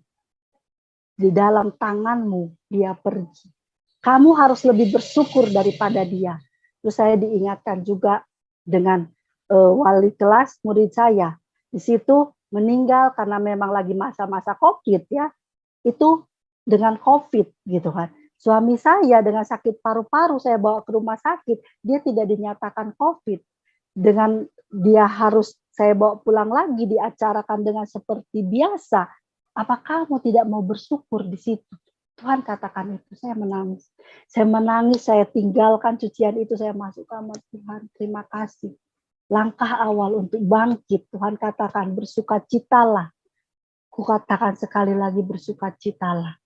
Speaker 1: di dalam tanganmu dia pergi. Kamu harus lebih bersyukur daripada dia. Terus saya diingatkan juga dengan wali kelas murid saya. Di situ meninggal karena memang lagi masa-masa COVID ya. Itu dengan COVID gitu kan. Suami saya dengan sakit paru-paru saya bawa ke rumah sakit, dia tidak dinyatakan COVID. Dengan dia harus saya bawa pulang lagi, diacarakan dengan seperti biasa. Apa kamu tidak mau bersyukur di situ? Tuhan katakan itu, saya menangis. Saya menangis, saya tinggalkan cucian itu, saya masuk kamar. Tuhan, terima kasih. Langkah awal untuk bangkit, Tuhan katakan bersukacitalah. Kukatakan sekali lagi bersukacitalah.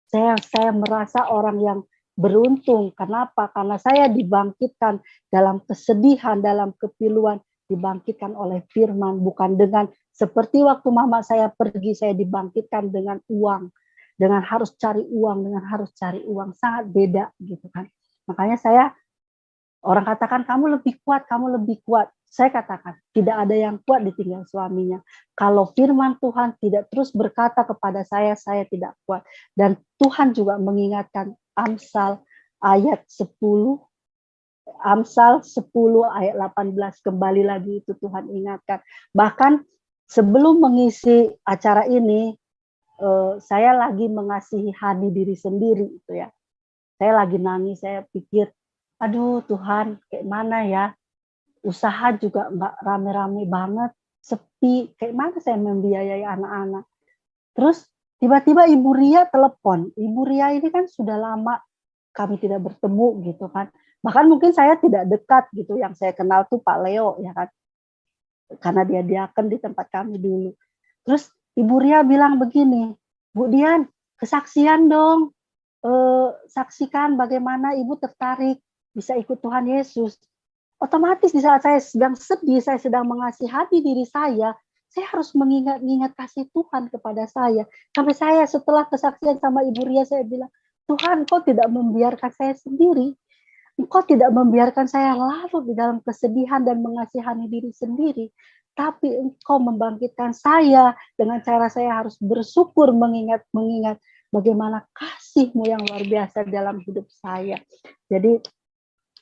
Speaker 1: Saya merasa orang yang beruntung. Kenapa? Karena saya dibangkitkan dalam kesedihan, dalam kepiluan, dibangkitkan oleh firman, bukan dengan seperti waktu mama saya pergi, saya dibangkitkan dengan uang, dengan harus cari uang, sangat beda gitu kan. Makanya orang katakan kamu lebih kuat. Saya katakan tidak ada yang kuat ditinggal suaminya. Kalau firman Tuhan tidak terus berkata kepada saya tidak kuat. Dan Tuhan juga mengingatkan Amsal ayat 10, Amsal 10 ayat 18, kembali lagi itu Tuhan ingatkan. Bahkan sebelum mengisi acara ini, saya lagi mengasihi hati diri sendiri itu ya. Saya lagi nangis, saya pikir, aduh Tuhan, kayak mana ya? Usaha juga nggak rame-rame banget, sepi. Kayak mana saya membiayai anak-anak? Terus tiba-tiba Ibu Ria telepon. Ibu Ria ini kan sudah lama kami tidak bertemu gitu kan. Bahkan mungkin saya tidak dekat gitu. Yang saya kenal tuh Pak Leo ya kan. Karena dia diaken di tempat kami dulu. Terus Ibu Ria bilang begini, Bu Dian, kesaksian dong. Saksikan bagaimana Ibu tertarik bisa ikut Tuhan Yesus. Otomatis di saat saya sedang sedih, saya sedang mengasihani diri saya harus mengingat kasih Tuhan kepada saya. Sampai saya setelah kesaksian sama Ibu Ria, saya bilang, Tuhan, Engkau tidak membiarkan saya sendiri. Engkau tidak membiarkan saya larut di dalam kesedihan dan mengasihani diri sendiri. Tapi Engkau membangkitkan saya dengan cara saya harus bersyukur mengingat bagaimana kasih-Mu yang luar biasa dalam hidup saya. Jadi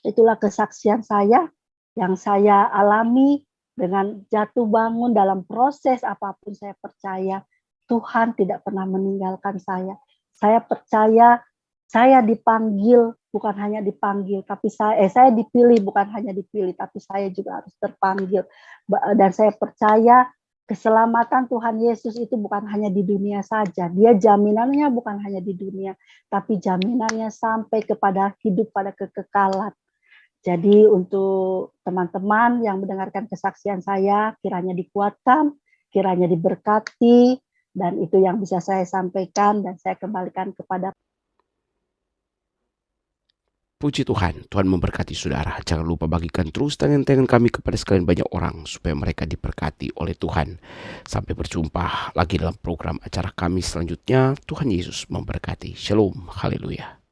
Speaker 1: itulah kesaksian saya yang saya alami dengan jatuh bangun dalam proses apapun. Saya percaya Tuhan tidak pernah meninggalkan saya. Saya percaya saya dipanggil, bukan hanya dipanggil, tapi saya dipilih, bukan hanya dipilih, tapi saya juga harus terpanggil. Dan saya percaya keselamatan Tuhan Yesus itu bukan hanya di dunia saja. Dia jaminannya bukan hanya di dunia, tapi jaminannya sampai kepada hidup pada kekekalan. Jadi untuk teman-teman yang mendengarkan kesaksian saya, kiranya dikuatkan, kiranya diberkati, dan itu yang bisa saya sampaikan dan saya kembalikan kepada.
Speaker 2: Puji Tuhan, Tuhan memberkati saudara. Jangan lupa bagikan terus tangan-tangan kami kepada sekalian banyak orang supaya mereka diberkati oleh Tuhan. Sampai berjumpa lagi dalam program acara kami selanjutnya. Tuhan Yesus memberkati. Shalom. Haleluya.